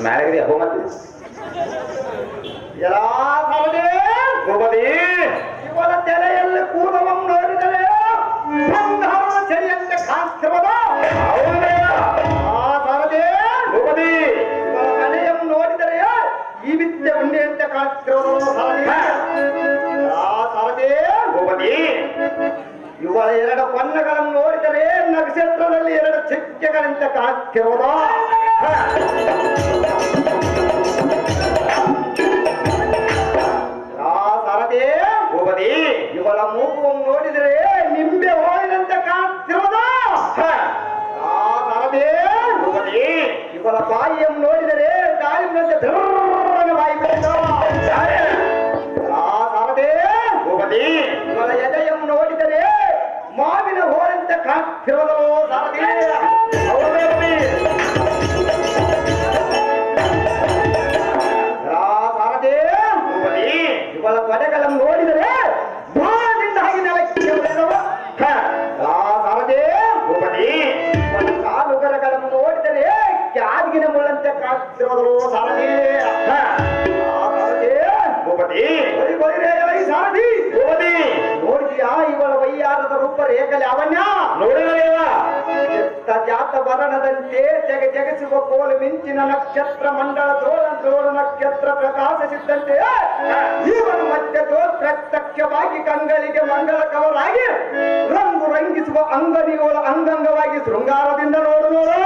ಮ್ಯಾಲಗದಿ ಅಬ್ಬ ಮತ್ತೆ ಎಲ್ಲ ಭೂಪತಿ ಇವಳ ತೆರೆಯಲ್ಲಿ ಕೂದಲಂ ನೋಡಿದರೆ ಬಂಗಾರದ ಚಳಿಯಂತೆ ಕಾಣಿಸ್ತಿರೋದು. ಸರದೆ ಭೂಪತಿ ಇವಳ ಮನೆಯನ್ನು ನೋಡಿದರೆ ಈ ವಿದ್ಯೆ ಉಂಡೆಯಂತೆ ಕಾಣಿಸ್ತಿರೋದು. ಸರದೆ ಭೂಪತಿ ಇವಳ ಎರಡು ಬಣ್ಣಗಳನ್ನು ನೋಡಿದರೆ ನಕ್ಷತ್ರದಲ್ಲಿ ಎರಡು ಚಿಕ್ಕೆಗಳಂತೆ ಕಾಣಿಸ್ತಿರೋದು. ಸರದೆ ಭೂಪತಿ ಇವಳ ಮೂಗುವನ್ನು ನೋಡಿದರೆ ನಿಂಬೆ ಹೋಳಿನಂತೆ ಕಾಣಿಸ್ತಿರೋದು. ಸರದೆ ಭೂಪತಿ ಇವಳ ಬಾಯಿಯನ್ನು ನೋಡಿದರೆ ದಾಳಿಂಬಂತೆ ಧರ್ಮನ ಬಾಯಿ ಬಿಟ್ಟು. ಸರದೆ ಭೂಪತಿ ಇವಳ ಎದೆಯನ್ನು ನೋಡಿದರೆ ಮಾವಿನ ಹೋಳಂತೆ ಕಾಣಿಸ್ತಿರೋದು. ಸರದೆ ಸರದೆ ಭೂಪತಿ ಇವಳ ತೊಡೆಗಳನ್ನು ನೋಡಿದರೆ ಭಾರದಿಂದ ಹಾಗೆ ನೆಲಕ್ಕೆ ಉಳಿದವ. ಸರದೆ ಭೂಪತಿ ಇವಳ ಕಾಲುಗರಗಳನ್ನು ನೋಡಿದರೆ ಕ್ಯಾದಿಗಿನ ಮುಳ್ಳಂತೆ ಕಾಣಿಸ್ತಿರೋದು. ಸರದೆ ಸರದೆ ಭೂಪತಿ ಸಾರಥಿ ಭೂಪತಿ ನೋಡಿದ್ಯಾ ಇವಳ ವೈಯಾರದ ರೂಪ ರೇಖಲೆ ಅವನ್ಯ ನೋಡಿದರೇವ ಎತ್ತ ಜಾತ ವರ್ಣದಂತೆ ಜಗಸುವ ಕೋಲು ಮಿಂಚಿನ ನಕ್ಷತ್ರ ಮಂಡಳ ದ್ರೋಣ ನಕ್ಷತ್ರ ಪ್ರಕಾಶಿಸಿದ್ದಂತೆ ಇವನ ಮಧ್ಯದೋ ಪ್ರತ್ಯಕ್ಷವಾಗಿ ಕಂಗಳಿಗೆ ಮಂಗಳಕವರಾಗಿ ರಂಗು ರಂಗಿಸುವ ಅಂಗನಿಗೋಳ ಅಂಗಂಗವಾಗಿ ಶೃಂಗಾರದಿಂದ ನೋಡು ನೋಡು.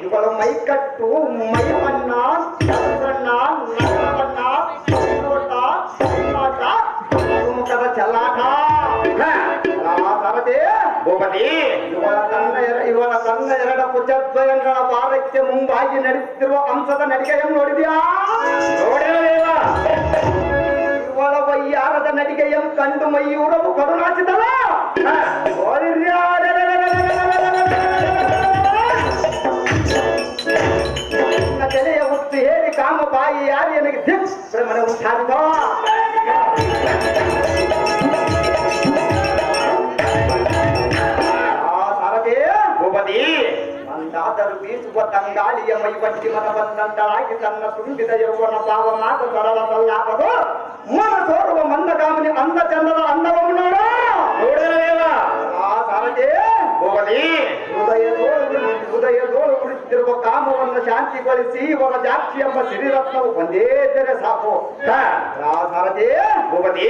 ಇವಳು ಮೈಕಟ್ಟು ಮೈಬಣ್ಣ ಚಂದ್ರಣ್ಣ ನಗರಬಣ್ಣ ನೋಟ ಮುಖದ ಚಲ್ಲಾಟ. ಸರದೆ ಭೂಪತಿ ಇವಳ ತನ್ನ ಎರಡು ಕುಚದ್ವಯಗಳ ಭಾರಕ್ಕೆ ಮುಂಬಾಗಿ ನಡೆಸುತ್ತಿರುವ ಅಂಶದ ನಡಿಗೆಯನ್ನು ನೋಡಿದ್ಯಾ? ನೋಡಿದರೇವ ಇವಳ ವೈಯಾರದ ನಡಿಗೆಯನ್ನು ಕಂಡು ಮೈಯೂರವು ಕರುಣಾಚಿತಲ್ಲ. ತಲೆಯ ಹುಟ್ಟು ಹೇಳಿ ಕಾಮ ಬಾಯಿ ಯಾರು ನನಗೆ ದಿಪ್ ಮನೆ ಉಂಟಾದ. ಸರದೆ ಭೂಪತಿ ಅಂದಾದರೂ ಬೀಸುವ ತಂಗಾಳಿಯ ಮೈಬಟ್ಟಿ ಮನ ಬಂದಂತಾಗಿ ತನ್ನ ತುಂಬಿದ ಯೌವನ ಭಾವ ಮಾತು ಸರಳ ಸಲ್ಲಾಪದು ಮನ ತೋರುವ ಮಂದಗಾಮನಿ ಅಂದ ಚಂದದ ಅಂದವನ್ನು ನೋಡು. ನೋಡಿದರೇವ ಸರದೆ ಭೂಪತಿ ಹೃದಯದೋಳು ಉಳಿಸುತ್ತಿರುವ ಕಾಮವನ್ನು ಶಾಂತಿಗೊಳಿಸಿ ಇವರ ಜಾಕ್ಷಿ ಎಂಬ ಸಿರಿರತ್ನವು ಒಂದೇ ತೆರೆ ಸಾಕು. ಸರದೆ ಭೂಪತಿ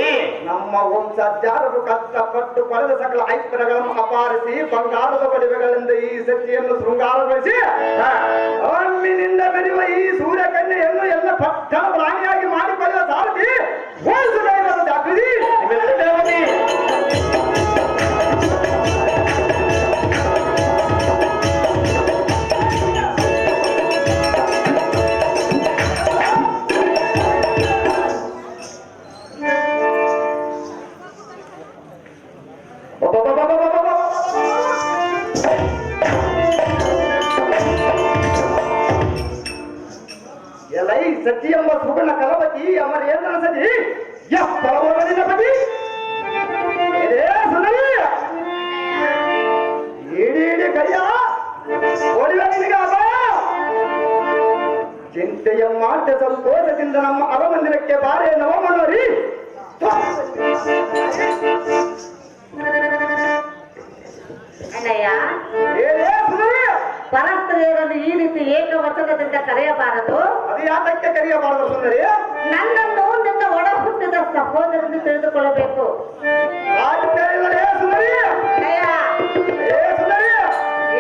ನಮ್ಮ ವಂಶಜಾರರು ಕಷ್ಟಪಟ್ಟು ಪಡೆದ ಸಕಲ ಐಶ್ವರ್ಯಗಳನ್ನು ಅಪಾರಿಸಿ ಬಂಗಾರದ ಒಡವೆಗಳಿಂದ ಈ ಶಕ್ತಿಯನ್ನು ಶೃಂಗಾರಗೊಳಿಸಿ ಅಮ್ಮಿನಿಂದ ಬೆರೆಯುವ ಈ ಸೂರ್ಯಕನ್ಯೆಯನ್ನು ಎಲ್ಲ ಪಟ್ಟಣ ರಾಣಿಯಾಗಿ ಮಾಡಿಕೊಳ್ಳುವ ಸಾರಥಿ ಜಾಗೃತಿ. ಎಲೈ ಸತಿ ಎಂಬ ಸುಗುಣ ಕಲವತಿ ಅಮರೇಂದ್ರ ಸತಿ ಪರವನಿನ ಪತಿ ಇಡೀ ಕೈಯ ಓಡಿವ ನಿನಗೆ ಅಭಯ. ಚಿಂತೆಯ ಮಾತೆ ಸಂತೋಷದಿಂದ ನಮ್ಮ ಅರಮಂದಿರಕ್ಕೆ ಬಾರೆ ನವಮನೋರಿ. ಅಣ್ಣಯ್ಯ, ಪರಸ್ತ್ರೀಯರನ್ನು ಈ ರೀತಿ ಏಕವಚನದಿಂದ ಕರೆಯಬಾರದು. ಅದು ಯಾತಕ್ಕೆ ಕರೆಯಬಾರದು ಸುಂದರಿ? ನನ್ನನ್ನು ನಿನ್ನ ಒಡ ಹುಟ್ಟಿದ ಸಹೋದರನ್ನು ತಿಳಿದುಕೊಳ್ಳಬೇಕು.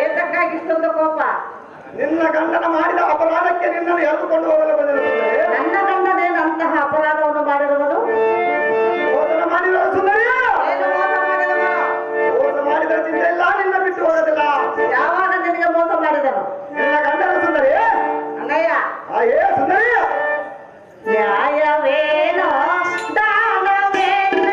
ಏತಕ್ಕಾಗಿ ಇಷ್ಟೊಂದು ಕೋಪ? ನಿನ್ನ ಗಂಡನ ಮಾಡಿದ ಅಪರಾಧಕ್ಕೆ ನಿನ್ನನ್ನು ಎಳೆದುಕೊಂಡು ಹೋಗಲು ಬಂದಿರುತ್ತದೆ. ನನ್ನ ಗಂಡನೇನು ಅಂತಹ ಅಪರಾಧವನ್ನು ಮಾಡಿರುವನು? ಮೋಸ ಮಾಡಿದ ಸುಂದರಿ, ಏನು ಮೋಸ ಮಾಡಿದವ? ಮೋಸ ಮಾಡಿದ ಚಿಂತೆ ಇಲ್ಲ, ನಿನ್ನ ಬಿಟ್ಟು ಹೋಗೋದಿಲ್ಲ. ಯಾವಾಗ ನಿನಗೆ ಮೋಸ ಮಾಡಿದನು? ನಿನ್ನ ಗಂಡನ ಸುಂದರಿ. ಅಣ್ಣಯ್ಯ, ಸುಂದರಿ ನ್ಯಾಯವೇನೋ ದಾನವೇನ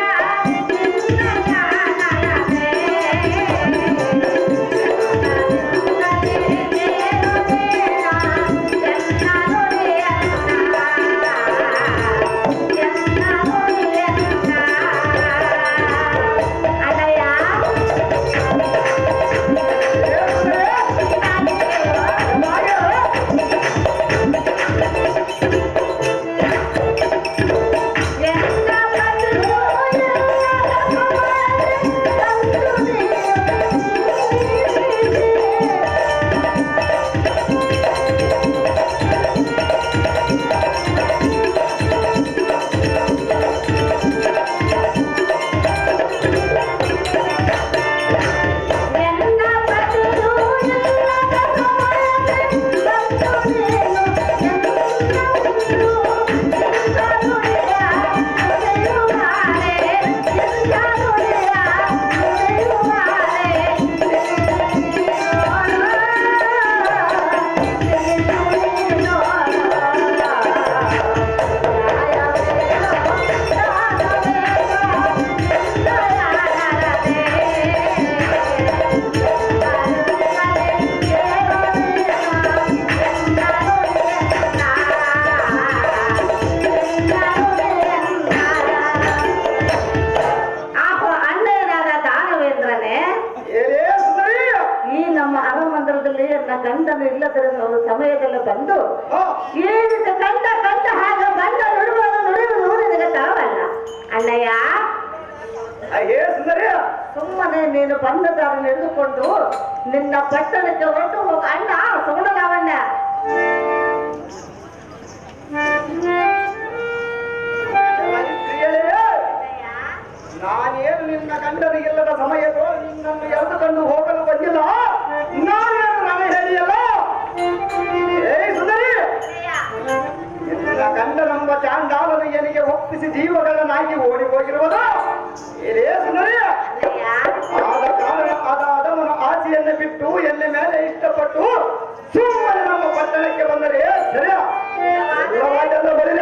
ಒಂದು ಸಮಯದಲ್ಲಿ ಬಂದು ಹಾ. ಈ ರೀತಿ ಕಂಡ ಹಾಗೆ ಬಂದ ನುಡಿಯುವುದು ನಿನಗೆ ತರವಲ್ಲ ಅಣ್ಣಯ್ಯ. ಹೇ ಸುಂದರಿ, ಸುಮ್ಮನೆ ನೀನು ಬಂದ ದಾರಿ ನಡೆದುಕೊಂಡು ನಿನ್ನ ಪಟ್ಟಣಕ್ಕೆ ಹೊರಟು ಹೋಗ ಅಣ್ಣ ಸುಗುಣ ಲಾವಣ್ಯ. ನಾನೇನು ನಿನ್ನ ಗಂಡನಿಗಿಲ್ಲದ ಸಮಯದೋ ನಿನ್ನನ್ನು ಎಳೆದುಕೊಂಡು ಹೋಗಲು ಬಂದಿಲ್ಲ. ನಾನೇನು ನಾನು ಹೇಳಿಯಲ್ಲ. ಏ ಸುಂದರಿ, ನಿನ್ನ ಗಂಡನೆಂಬ ಚಾಂಡಾಲನು ಎನಿಗೆ ಒಪ್ಪಿಸಿ ಜೀವಗಳನ್ನಾಗಿ ಓಡಿ ಹೋಗಿರುವುದು. ಏನೇ ಸುಂದರಿ, ಆದ ಕಾರಣ ಆದ ಅದಮನ ಆಸೆಯನ್ನು ಬಿಟ್ಟು ಎಲ್ಲಿ ಮೇಲೆ ಇಷ್ಟಪಟ್ಟು ಸುಮ್ಮನೆ ನಮ್ಮ ಪಟ್ಟಣಕ್ಕೆ ಬಂದರೆ ಸರಿಯಾ? ಎಲ್ಲವಾದೆಲ್ಲ ಬರೀ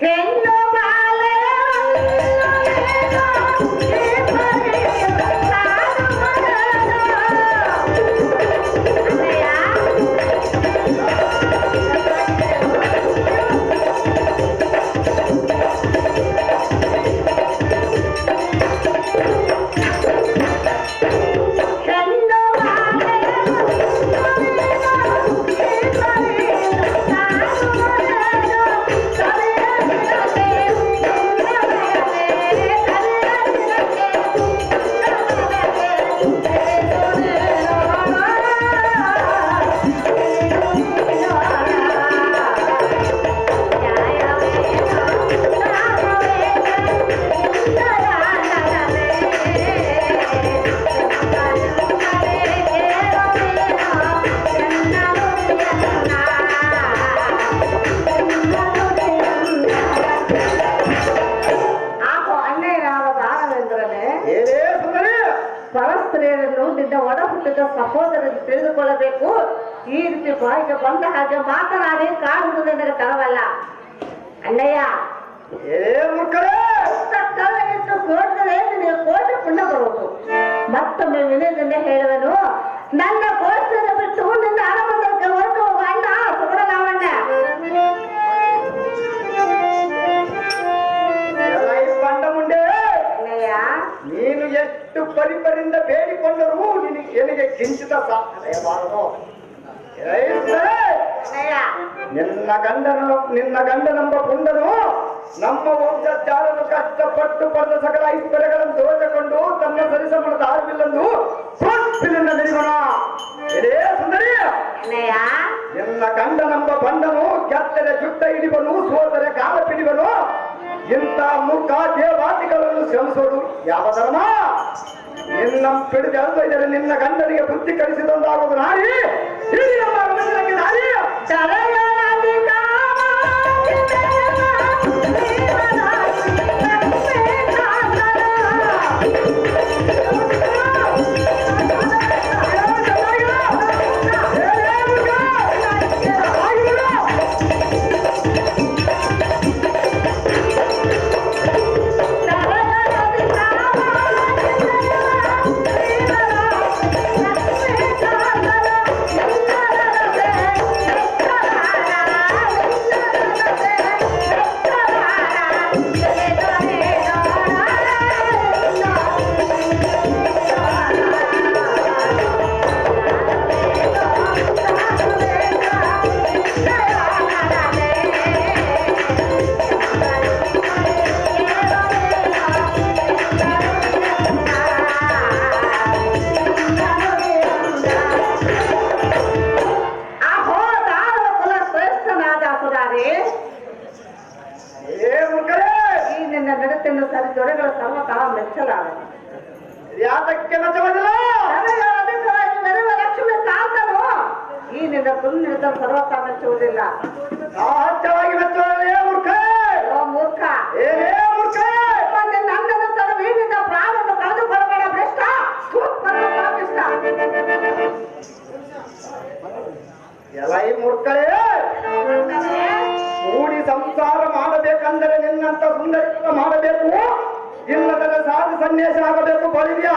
ಹೆಣ್ಣು ಬಾಲೆ ಪರಸ್ತ್ರೀಯರನ್ನು ನಿನ್ನ ಒಡ ಹುಟ್ಟಿದ ಸಹೋದರನ್ನು ತಿಳಿದುಕೊಳ್ಳಬೇಕು. ಈ ರೀತಿ ಬಾಯಿಗೆ ಬಂದ ಹಾಗೆ ಮಾತನಾಡಿ ಕಾಡುವುದು ನಿನಗೆ ತರವಲ್ಲ ಅಣ್ಣಯ್ಯ. ಇಟ್ಟು ಕೋಟಿದರೆ ನಿನಗೆ ಕೋಟಿ ಪುಣ್ಯ ಬರುವುದು. ಮತ್ತೊಮ್ಮೆ ವಿನಯದಿಂದ ಹೇಳುವನು, ನನ್ನ ಕೋಷ್ಟನ್ನು ಬಿಟ್ಟು ನಿನ್ನ ಅರಮಂದಿರಕ್ಕೆ ಹೊರಟು ಹೋಗುವ ಅಣ್ಣ ಸುಗುಣ ಲಾವಣ್ಯ. ನೀನು ಎಷ್ಟು ಪರಿಪರಿಂದ ಬೇಡಿಕೊಂಡರೂ ನಿನಗೆ ಕಿಂಚಿತ ಸಾಧನೆಯಬಾರದು. ನಿನ್ನ ಗಂಡನೆಂಬ ಪುಂಡನು ನಮ್ಮ ವಂಶಜಾರನು ಕಷ್ಟಪಟ್ಟು ಪಡೆದ ಸಕಲ ಐಶ್ವರ್ಯಗಳನ್ನು ದೋಚಕೊಂಡು ತನ್ನ ಸರಿಸಮಣದ ಆರ್ವಿಲ್ಲನ್ನು ಕೊಟ್ಟಿನಿಂದ ನಿರಿಗೋಣ. ಇದೇ ಸುಂದರಿ, ನಿನ್ನ ಗಂಡನೆಂಬ ಬಂಡನು ಕೆತ್ತರೆ ಜುಟ್ಟ ಹಿಡಿಬನು, ಸೋದರೆ ಕಾಲ ಪಿಡಿಬನು. ಇಂಥ ಮೂರ್ಖ ದೇವಾದಿಗಳನ್ನು ಶ್ರಮಿಸೋದು ಯಾವ ಧರ್ಮ? ನಿನ್ನ ಪಿಡಿದು ಅಲ್ಬೈದರೆ ನಿನ್ನ ಗಂಡನಿಗೆ ಬುದ್ಧಿ ಕಲಿಸಿದೊಂದಾಗುವುದು ನಾರಿ. ಇಲ್ಲಿ ನಮ್ಮ ಅರಮನೆಗೆ ನಾರಿ ದೊರೆಗಳ ಸರ್ವತಾ ಮೆಚ್ಚಲಾರ. ಯಾತಕ್ಕೆ ಮೆಚ್ಚಬಲ್ಲ? ಲಕ್ಷ್ಮಿ ಕಾಂತನು ಈ ನಿನ್ನ ಸುಳ್ಳಿದ ಸರ್ವತಾ ಮೆಚ್ಚುವುದಿಲ್ಲ. ಸಹಜವಾಗಿ ಮೆಚ್ಚುವುದೇ ಮೂರ್ಖ. ಮೂರ್ಖ ಏನೇ ಮೂರ್ಖ, ನನ್ನನ್ನು ತನ್ನ ವೀರ್ಯದ ಪ್ರಾಣವನ್ನು ಕಳೆದುಕೊಳ್ಳಬೇಡ ಭ್ರಷ್ಟ. ಎಲ್ಲ ಈ ಮೂರ್ಖರೇ ಕೂಡಿ ಸಂಸಾರ ಮಾಡಬೇಕಂದರೆ ನಿನ್ನಂತ ಸುಂದರ ಮಾಡಬೇಕು. ಇಲ್ಲದರೆ ಸಾಧು ಸನ್ಯಾಸ ಆಗಬೇಕು. ಬಳಿಗೆ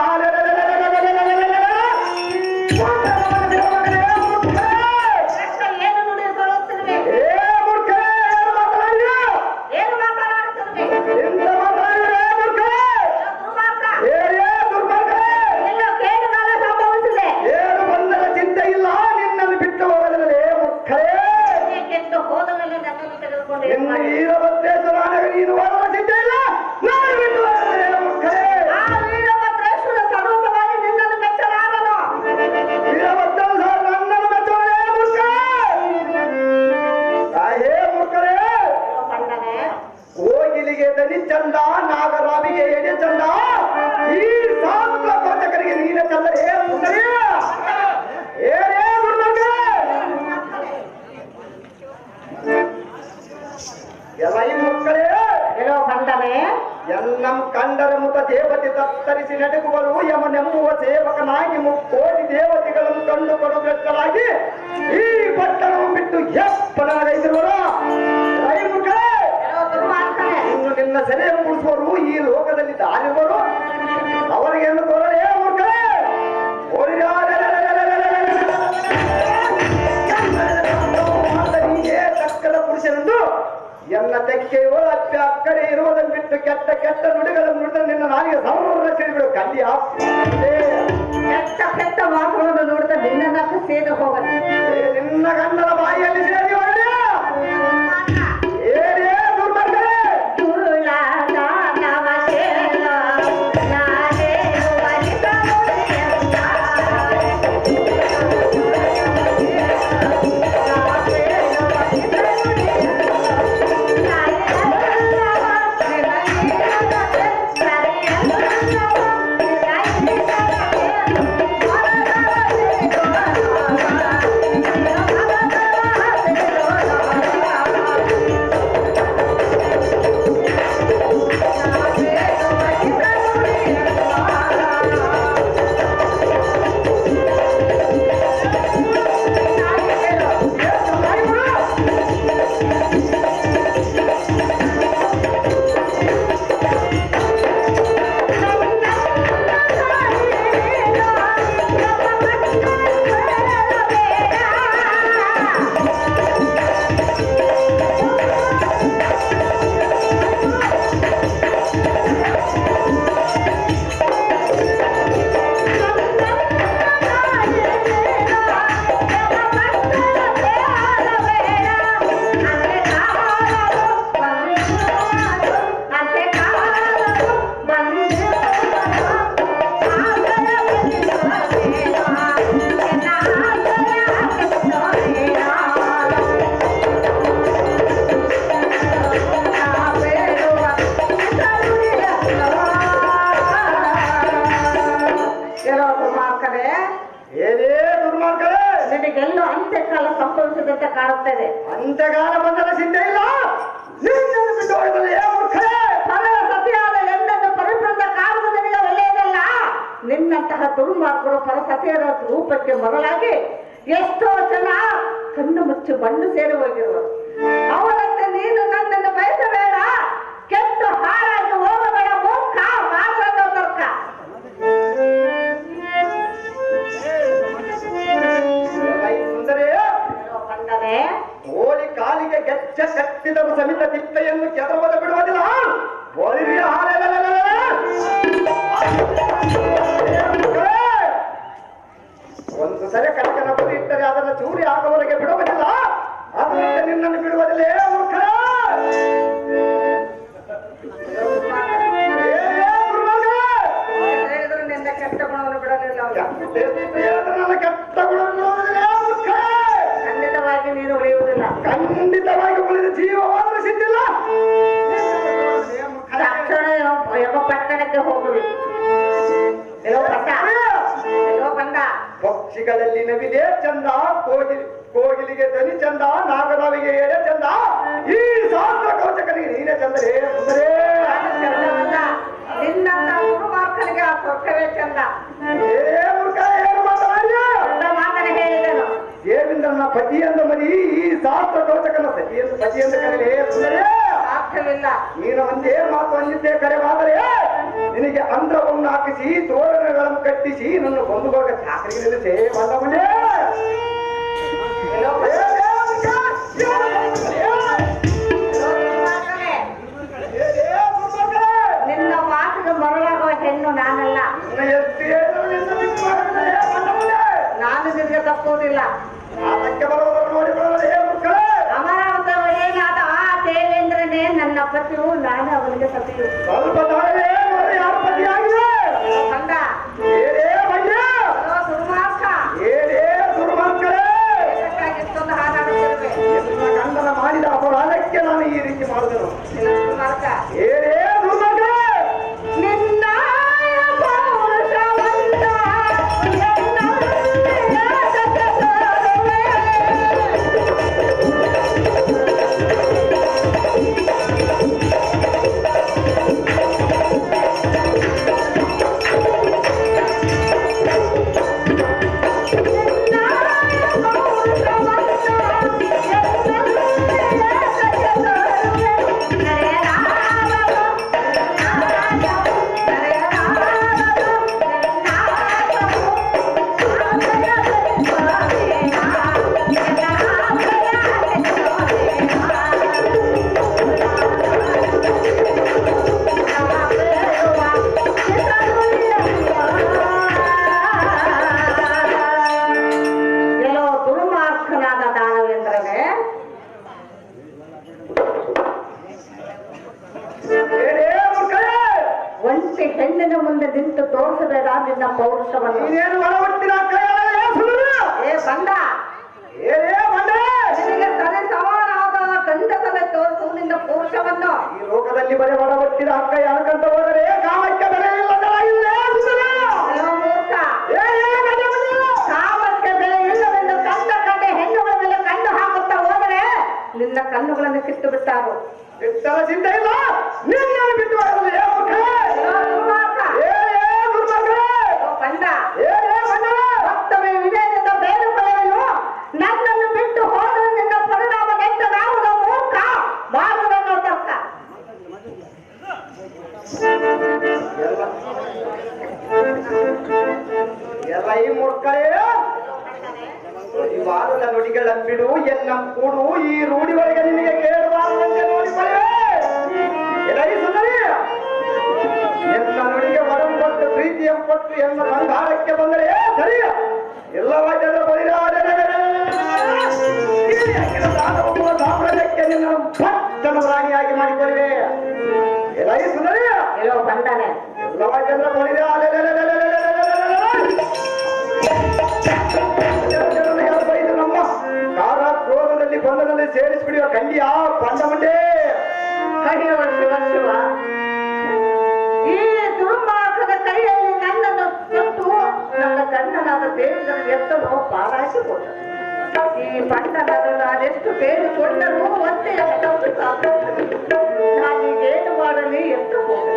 ಏನು ನುಡಿಯುತ್ತಿರುವೆ? ಮೂರ್ಖರೇ, ಏನು ಮಾತನಾಡುತ್ತಿರುವೆ? ಎಂತ ಮಾತಾಡಿದ್ರೆ ಮೂರ್ಖರೇ? ನನ್ನಂ ಕಂಡರ ಮುತ ದೇವತೆ ತತ್ತರಿಸಿ ನಡುಗುವರು ಯಮನೆಂಬುವ ಸೇವಕನಾಗಿ ಮುಕ್ಕೋಟಿ ದೇವತೆಗಳನ್ನು ಕಂಡುಕೊಂಡು ಬೆಟ್ಟಲಾಗಿ ಈ ಪಟ್ಟಣವನ್ನು ಬಿಟ್ಟು ಎಪ್ಪನಾಗೈತಿರುವರು ಇನ್ನು ನಿನ್ನ ಸೆರೆ ಮುಡಿಸುವರು ಈ ಲೋಕದಲ್ಲಿ ದಾರಿರುವರು ಅವರಿಗೆನ್ನು ತೋರಲೇ ಮೂರ್ಖರೇ ತಕ್ಕದ ಪುರುಷನೆಂದು ಎನ್ನ ತೆಕ್ಕೆಯೋ ಅತ್ತೆ ಅಕ್ಕಡೆ ಇರುವುದನ್ನು ಬಿಟ್ಟು ಕೆಟ್ಟ ಕೆಟ್ಟ ನುಡಿಗಳನ್ನು ನುಡಿದ ನಿನ್ನ ನಾಲಿಗೆ ಸಂರಕ್ಷಣೆ ಬಿಡು ಕಲ್ಲಿ ಕೆಟ್ಟ ಕೆಟ್ಟ ಮಾತುಗಳನ್ನು ನೋಡಿದ ನಿನ್ನ ಸೇರಿ ಹೋಗಲ್ಲ ನಿನ್ನ ಗಂಡನ ಬಾಯಿಯಲ್ಲಿ ಸೇರಿ ಒಳ್ಳೆಯ ಏನೇ ದುರ್ಮಾರ್ಗರೇ ನಿನಗೆಲ್ಲೋ ಅಂತ್ಯಕಾಲ ಸಂಭವಿಸಿದಂತೆ ಕಾಣುತ್ತದೆ. ಅಂತ್ಯಕಾಲ ಬಂದರೆ ಸಿದ್ಧ ಇಲ್ಲ. ಪರರ ಸತಿಯಾದ ಎಂದನ್ನು ಪರಿಪೂರ್ಣ ಕಾಣುವುದು ನಿನಗೆ ಒಳ್ಳೆಯದಲ್ಲ. ನಿನ್ನಂತಹ ದುರ್ಮಾರ್ಗರು ಪರಸತಿಯರ ರೂಪಕ್ಕೆ ಮರಳಾಗಿ ಎಷ್ಟೋ ಜನ ಕಣ್ಣು ಮುಚ್ಚಿ ಮಣ್ಣು ಸೇರಿ ಹೋಗಿರುವರು. ಅವರಂತೆ ನೀನು ನನ್ನನ್ನು ಬಯಸಬೇಡ, ಕೆಟ್ಟು ಹಾಳಾಗಿ ಹೋಗಬೇಡ. ಮೂರ್ಖ ಮಾತ್ರ ತರ್ಕ ಸುಂದರೇ ಹೋಳಿ ಕಾಲಿಗೆ ಗೆಚ್ಚ ಕಟ್ಟಿದರು ಸಮಿತ ತಿಪ್ಪೆಯನ್ನು ಕೆದವದ ಬಿಡುವುದಿಲ್ಲ. ಒಂದು ಸರಿ ಕನಕನ ಬದಿ ಇಟ್ಟರೆ ಅದನ್ನು ಚೂರಿ ಆಗುವವರೆಗೆ ಬಿಡುವುದಿಲ್ಲ. ಅದರಿಂದ ನಿನ್ನನ್ನು ಬಿಡುವುದಿಲ್ಲ. ನಿನ್ನ ಕೆಟ್ಟ ಗುಣವನ್ನು ಬಿಡಲಿಲ್ಲ. ಕೆಟ್ಟ ಗುಣವನ್ನು ಖಂಡಿತವಾಗಿ ನೀನು ಉಳಿಯುವುದಿಲ್ಲ. ಖಂಡಿತವಾಗಿ ಉಳಿದ ಜೀವವಾದರೂ ಸಿದ್ಧಿಲ್ಲ. ತಕ್ಷಣ ಯಾವ ಪಟ್ಟಣಕ್ಕೆ ಹೋಗುವೆ. ಪಕ್ಷಿಗಳಲ್ಲಿ ನವಿಲೆ ಚಂದ, ಕೋಗಿಲಿಗೆ ದನಿ ಚಂದ, ನಾಗರಾವಿಗೆ ಎಡೆ ಚಂದ, ಈ ಶಾಸ್ತ್ರ ಕವಚಕನಿಗೆ ನೀನೇ ಚಂದರೇ ಸುಂದರೇ. ನಿನ್ನಂತ ಗುರುಮಾರ್ಕನಿಗೆ ಆ ಸ್ವರ್ಗವೇ ಚಂದ. ಏನು ಮಾತನೆ ಹೇಳಿದನು. ದೇವೇಂದ್ರನ ಪತಿಯಂದ ಮದಿ ಈ ಶಾಸ್ತ್ರ ಕವಚಕನ ಸತಿಯಂದು ಪತಿಯಂದ ಕರೆಯಲೇ ಸುಂದರೇ. ಸಾಧ್ಯವಿಲ್ಲ. ನೀನು ಒಂದೇ ಮಾತು ಅಂದಿದ್ದೇ ಕರೆವಾದರೆ ನಿನಗೆ ಅಂದ್ರವನ್ನು ಹಾಕಿಸಿ ತೋರಣಗಳನ್ನು ಕಟ್ಟಿಸಿ ನನ್ನ ಬಂಧುವಾಗ ಚಾಕರಿಗೆ ನಿಲ್ಲಿಸೇ ಬಂದವನೇ. ನಿನ್ನ ಮಾತಿಗೆ ಮರಳಾಗುವ ಹೆಣ್ಣು ನಾನಲ್ಲ. ನಾನು ನಿನಗೆ ತಪ್ಪುವುದಿಲ್ಲ. ಅದಕ್ಕೆ ಬರುವುದನ್ನು ನೋಡಿಕೊಳ್ಳಲೇ ಮಕ್ಕಳೇ. ಅಮರಾವತಿ ಏನಾದ ಆ ದೇವೇಂದ್ರನೇ ನನ್ನ ಪತಿಯು, ನಾನು ಅವನಿಗೆ ಸತಿಯು. ಸ್ವಲ್ಪ ತಾಳಲೇ ನೋಡಿ ಯಾರ ಪತಿಯಾಗಿದೆ. ಕಂದ ಏನೇ ಭಯ, ದುರ್ಮಾರ್ಗ, ಏನೇ ದುರ್ಮಾರ್ಗರೇ. ಇಷ್ಟೊಂದು ಹಾಗಾಡುತ್ತಿರುವೆ. ನನ್ನ ಗಂಡನ ಮಾಡಿದ ಅಪರಾಧಕ್ಕೆ ನಾನು ಈ ರೀತಿ ಮಾಡಿದೆನು. ದುರ್ಮಾರ್ಗ, ಏನೇ ದುರ್ಮಾರ್ಗರೇ. ನಿನ್ನ ಕಣ್ಣಿನ ಮುಂದೆ ನಿಂತು ತೋರಿಸಬೇಡ ನಿನ್ನ ಪೌರುಷವನ್ನು. ನೀನೇನು ಒಳ ಹುಟ್ಟಿನ ಏ ಬಂದ, ನಿನಗೆ ತಲೆ ಸಮಾನಾದ ಗಂಡಸನೆ ತೋರಿಸು ನಿನ್ನ ಪೌರುಷವನ್ನು. ಈ ಲೋಕದಲ್ಲಿ ಬರೀ ಒಳ ಹುಟ್ಟಿದ ಅಕ್ಕ ಯಾಕಂತ ಹೋದರೆ ಕಾಮಕ್ಕೆ ಬೆಲೆ ಇಲ್ಲ. ಕಾಮಕ್ಕೆ ಬೆಲೆ ಇಲ್ಲವೆಂದು ಕಂಡ ಹೆಣ್ಣುಗಳ ಮೇಲೆ ಕಣ್ಣು ಹಾಕುತ್ತಾ ಹೋದರೆ ನಿನ್ನ ಕಣ್ಣುಗಳನ್ನು ಕಿತ್ತು ಬಿಟ್ಟಾರು. ಬಿಟ್ಟರ ಚಿಂತೆ ಇಲ್ಲ, ನಿನ್ನನ್ನು ಬಿಟ್ಟು ಮತ್ತೊಮ್ಮೆ ವಿನಯದಿಂದ ಬೇಡುಕೊಳ್ಳುವೆನು. ನನ್ನನ್ನು ಬಿಟ್ಟು ಹೋದರೆ ನಿನ್ನ ಪರಿಣಾಮ ನೆಟ್ಟಗಾವುದ ಮೂರ್ಖ ಬಾಗುದನ್ನು ತರ್ಕ. ಎಲ್ಲ ಈ ಮೂರ್ಖರೇ ವಾರದ ನುಡಿಗಳನ್ನು ಬಿಡು, ಎನ್ನ ಕೂಡು, ಈ ರೂಢಿ ಒಳಗೆ ನಿನಗೆ ಕೇಳಬಾರದಂತೆ ನೋಡಿಕೊಳ್ಳೆ. ಎನ್ನ ನುಡಿಗೆ ವರಂ ಕೊಟ್ಟು ಪ್ರೀತಿಯ ಕೊಟ್ಟು ಎನ್ನ ಸಂಧಾನಕ್ಕೆ ಬಂದರೆ ಸರಿ, ಇಲ್ಲವಾದರೆ ಸಾಮ್ರಾಜ್ಯಕ್ಕೆ ನಿನ್ನ ಪಟ್ಟಣ ರಾಣಿಯಾಗಿ ಮಾಡಿಕೊಳ್ಳೆ. ಎಲೈ ಸುಂದರಿ ಎಲ್ಲೋ ಬಂದಾನೆ. ಇಲ್ಲವಾದರೆ ನಮ್ಮ ಕಾರ ಕ್ರೋಧದಲ್ಲಿ ಬಂಧದಲ್ಲಿ ಸೇರಿಸಿಬಿಡುವ ಕಂಡಿಯ ಬಂದ ಮುಂದೆ. ಅಯ್ಯೋ ಶಿವ ಶಿವ, ಈ ದುರ್ಮಾರ್ಗದ ಕೈಯಲ್ಲಿ ನನ್ನನ್ನು ಕೊಟ್ಟು ನನ್ನ ಗಂಡನಾದ ದೇವರನ್ನು ಎತ್ತಲು ಪಾರಾಗಿ ಹೋದ. ಈ ಪಟ್ಟಣವನ್ನು ನಾನೆಷ್ಟು ಬೇಡಿಕೊಂಡರೂ ಒಂದೇ ಎತ್ತಲು ಸಾಕು. ನಾನೀಗೇನು ಮಾಡಲಿ ಎತ್ತು ಹೋಗ.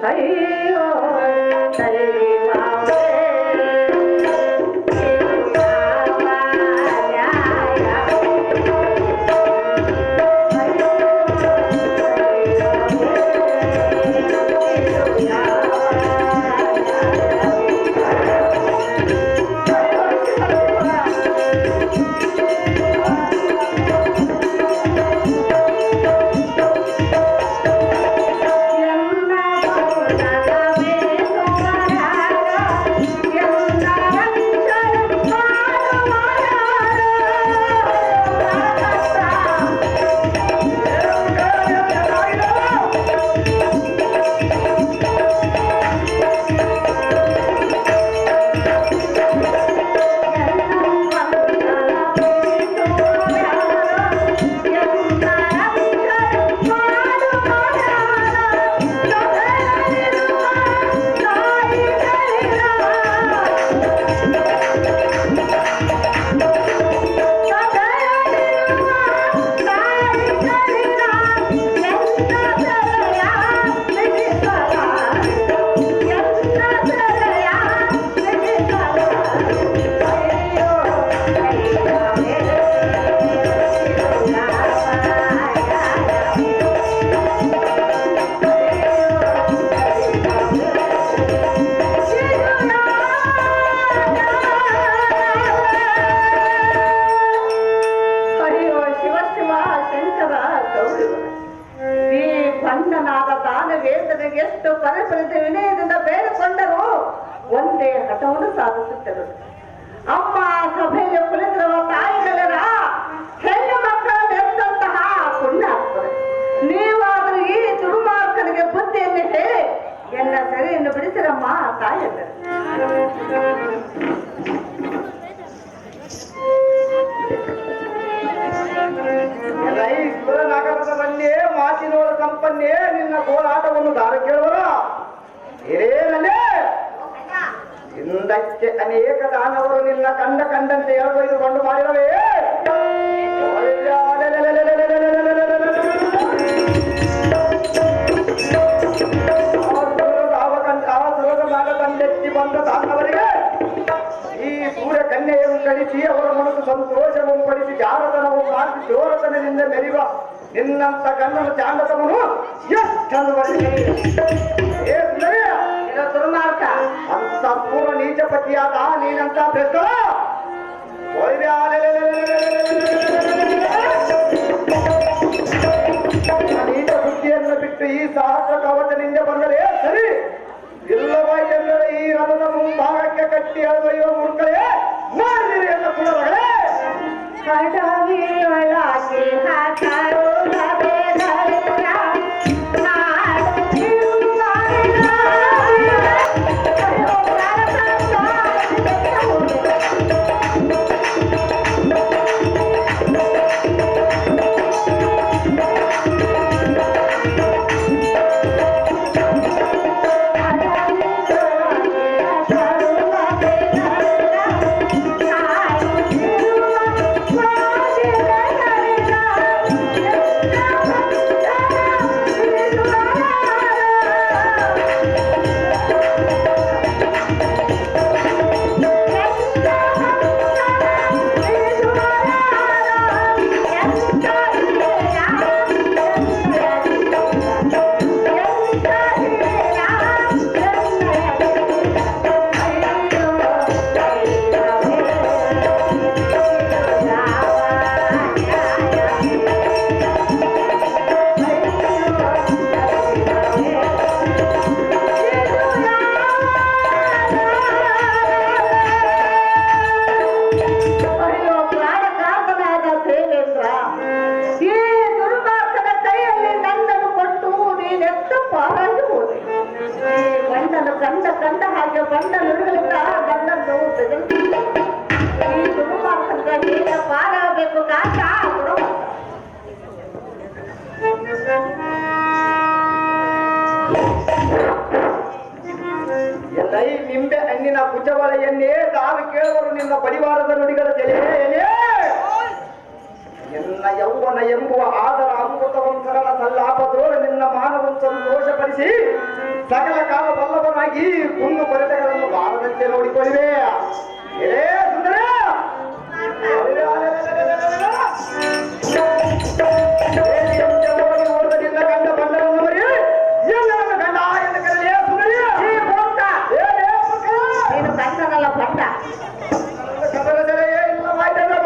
ಅಯ್ಯೋ ದೈವವೇ, ಎಷ್ಟು ಪರಿಪರಿತ ವಿನಯದಿಂದ ಬೇಡಿಕೊಂಡರೂ ಒಂದೇ ಹಠವನ್ನು ಸಾಧಿಸುತ್ತದೆ. ಅಮ್ಮ ಸಭೆಯಲ್ಲಿ ಕುಳಿತಿರುವ ತಾಯಿಗಳರ ಹೆಣ್ಣು ಮಕ್ಕಳನ್ನು ಎತ್ತಂತಹ ಪುಣ್ಯ ಆಗ್ತದೆ. ನೀವಾದರೂ ಈ ದುರ್ಮಾರ್ಗನಿಗೆ ಬುದ್ಧಿಯನ್ನು ಹೇಳಿ ಎನ್ನ ಸೆರೆಯನ್ನು ಬಿಡಿಸಿರಮ್ಮ ತಾಯಿಯಂದರೆ. ನಗರದ ಬನ್ನೇ ಮಾತಿನೋಳ ಕಂಪನ್ನೇ ನಿನ್ನ ಹೋರಾಟವನ್ನು ದಾರ ಕೇಳುವರ ಏನೇ ಹಿಂದಕ್ಕೆ ಅನೇಕ ದಾನವರು ನಿನ್ನ ಕಂಡಂತೆ ಎಳೆದೊಯ್ದುಕೊಂಡು ಮಾಡಿದವೇ. ತಂದೆತ್ತಿ ಬಂದ ದಾನವರಿಗೆ ಈ ಸೂರ್ಯ ಕನ್ಯೆಯನ್ನು ಕಳಿಸಿ ಅವರ ಮನಸ್ಸು ಸಂತೋಷವನ್ನು ಪಡಿಸಿ ಜಾರತನವನ್ನು ಮಾಡಿಸಿ ಜೋರತನದಿಂದ ಮೆರೆಯುವ ನಿನ್ನಂತ ಕಣ್ಣನ ಚಾಂಡತವನು ಎಷ್ಟನ್ನು ದುರ್ಮಾರ್ಗ ಅಂತ ಪೂರ್ವ ನೀಚ ಪತಿಯಾದ ನೀನಂತ ಭ್ರಷ್ಟ ನೀಚ ಬುದ್ಧಿಯನ್ನು ಬಿಟ್ಟು ಈ ಸಹಸ್ರ ಕವಚದಿಂದ ಬಂದರೆ ಸರಿ, ಇಲ್ಲವಾಯ್ತೆಂದರೆ ಈ ರಥದ ಮುಂಭಾಗಕ್ಕೆ ಕಟ್ಟಿ ಅಳದೊಯ್ಯುವ ಮೂರ್ಖರೇ ಮಾಡಿದಿರಿ ಎಂದ ಪುನರಗಳೇ. ಕಡವಿಯೊಳಗೆ ಹಾಕರು ನವೆದಲ್ಲ ನಾಡು ಗಂಡ ಹಾಗೆ ಬಂಡ ನುಡಿಗಳಿಂದ ಗಂಡನ್ನು ಬೆದರಿಸಿದ ಈ ದುರ್ಮಾರ್ಗದಿಂದ ಹೇಗೆ ಪಾರಾಗಬೇಕು ಕಾಟ ಎಲ್ಲೈ ನಿಂಬೆ ಹಣ್ಣಿನ ಕುಚವಳೆಯನ್ನೇ ತಾನು ಕೇಳುವರು ನಿನ್ನ ಪರಿವಾರದ ನುಡಿಗಳ ತೆಲೆಯೇ ಎನ್ನ ಯೌವನ ಎಂಬುವ ಆದರ ಅಮೃತವಂತರನ ಸಲ್ಲಾಪದೋಳು ನಿನ್ನ ಮಾನವನ್ನು ಸಂತೋಷಪಡಿಸಿ ಸಕಲ ಕಾಲ ಬಲ್ಲವನಾಗಿ ಕುಂದು ಕೊರತೆಗಳನ್ನು ಬಾರದಂತೆ ನೋಡಿಕೊಳ್ಳುವೆ ಏ ಸುಂದರ ನಿನ್ನ ಗಂಡ ಬಂಡರನ್ನು ಮರಿ ಎಲ್ಲ ಗಂಡ ಎಂದು ಕರೆಯೇ ಸುಂದರಿ ನೀನು ಗಂಡನಲ್ಲ ಬಂಡ ಕದರ ಸೆಲೆಯೇ ಇಲ್ಲ ಮಾಯ್ತನ್ನ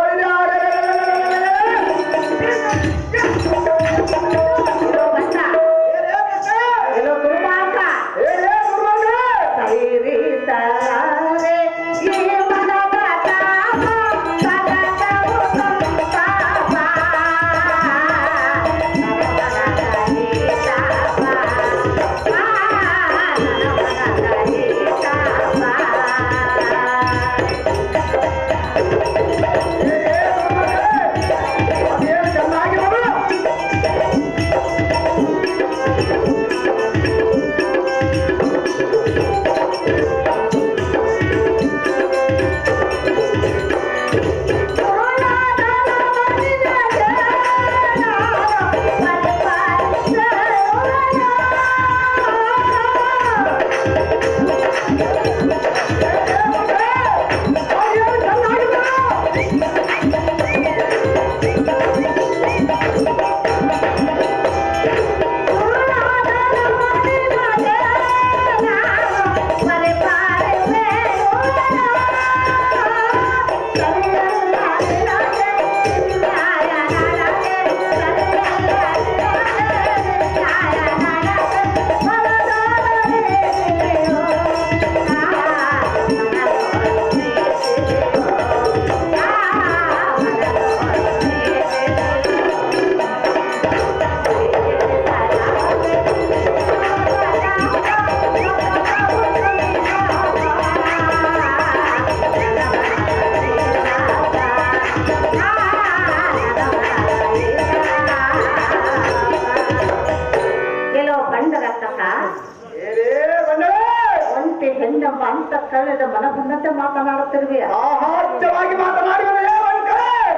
ಬಳಿದ ಮನಬಂದಂತೆ ಮಾತನಾಡುತ್ತಿರುವೆ ಅಹಾಸ್ಯವಾಗಿ ಮಾತನಾಡಿದರೆ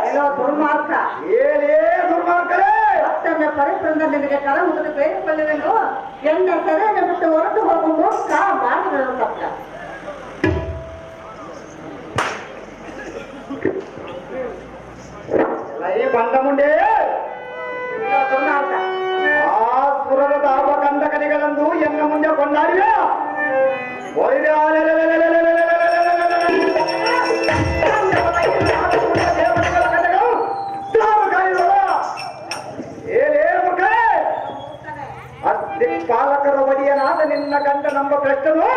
ಏನೋ ದುರ್ಮಾರ್ಗ ದುರ್ಮಾರ್ಗರೇ ಮತ್ತೊಮ್ಮೆ ಪರಿಸರದ ನಿನಗೆ ಕರ ಮುಗಿದು ಬೇಡಿಕೊಳ್ಳುವೆನು ಎನ್ನ ಸೆರೆಯನ್ನು ಬಿಟ್ಟು ಹೊರಟು ಹೋಗುವ ಮೂರ್ಖ ಮಾಡಿದರು ತಕ್ಕ ಈ ಬಂಡ ಮುಂಡೆ ದುರ್ಮಾರ್ಗ ಆ ಸುರರ ದಾಪ ಕಂದಕನಿಗಳಂದು ಎನ್ನ ಮುಂದೆ ಕೊಂಡಾಡಿವೆ ಪಾಲಕರ ಒಡೆಯನಾದ ನಿನ್ನ ಗಂಡ ನಮ್ಮ ಭ್ರಷ್ಟನು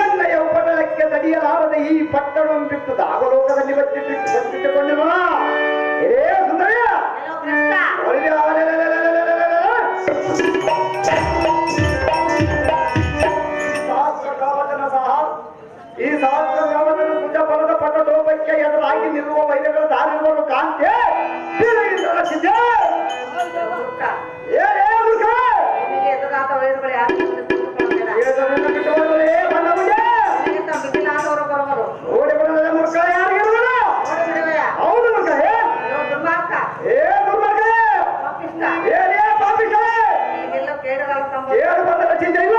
ಎಣ್ಣೆಯ ಉಪಟಳಕ್ಕೆ ತಡೆಯಲಾರದ ಈ ಪಟ್ಟಣವನ್ನು ಬಿಟ್ಟು ದಾಗಲೋಕದಲ್ಲಿ ಬಚ್ಚಿಟ್ಟುಕೊಂಡಿರುವ ಏ ಸುಂದರಿಯ ಈ ಸಹಸ್ರ ವ್ಯಾವಧನ ಸುಜ ಬಲದ ಪಟ್ಟದೋಪಕ್ಕೆ ಎದುರಾಗಿ ನಿಲ್ಲುವ ವೈದ್ಯಗಳ ದಾರಿಗಳನ್ನು ಕಾಂತೆ ಎದುರಾದ ವೈದ್ಯಗಳು ಯಾರು ಮಿಗಿಲಾದವರು ಬರುವರು ಓಡಿ ಬರಲ್ಲ ಮುರ್ಕ ಯಾರಿಗೆ ಹೌದು ಮುರ್ಕ ದುರ್ಮಾರ್ಗ ದುರ್ಮಾರ್ಗ ಪಾಪಿಷ್ಟ ಪಾಪಿಷ್ಟ ಈಗೆಲ್ಲ ಕೇಡಗಾಲ ಸಂಭವ ಏನು ಬಂದಲ್ಲ ಚಿಂತೆ ಇಲ್ಲ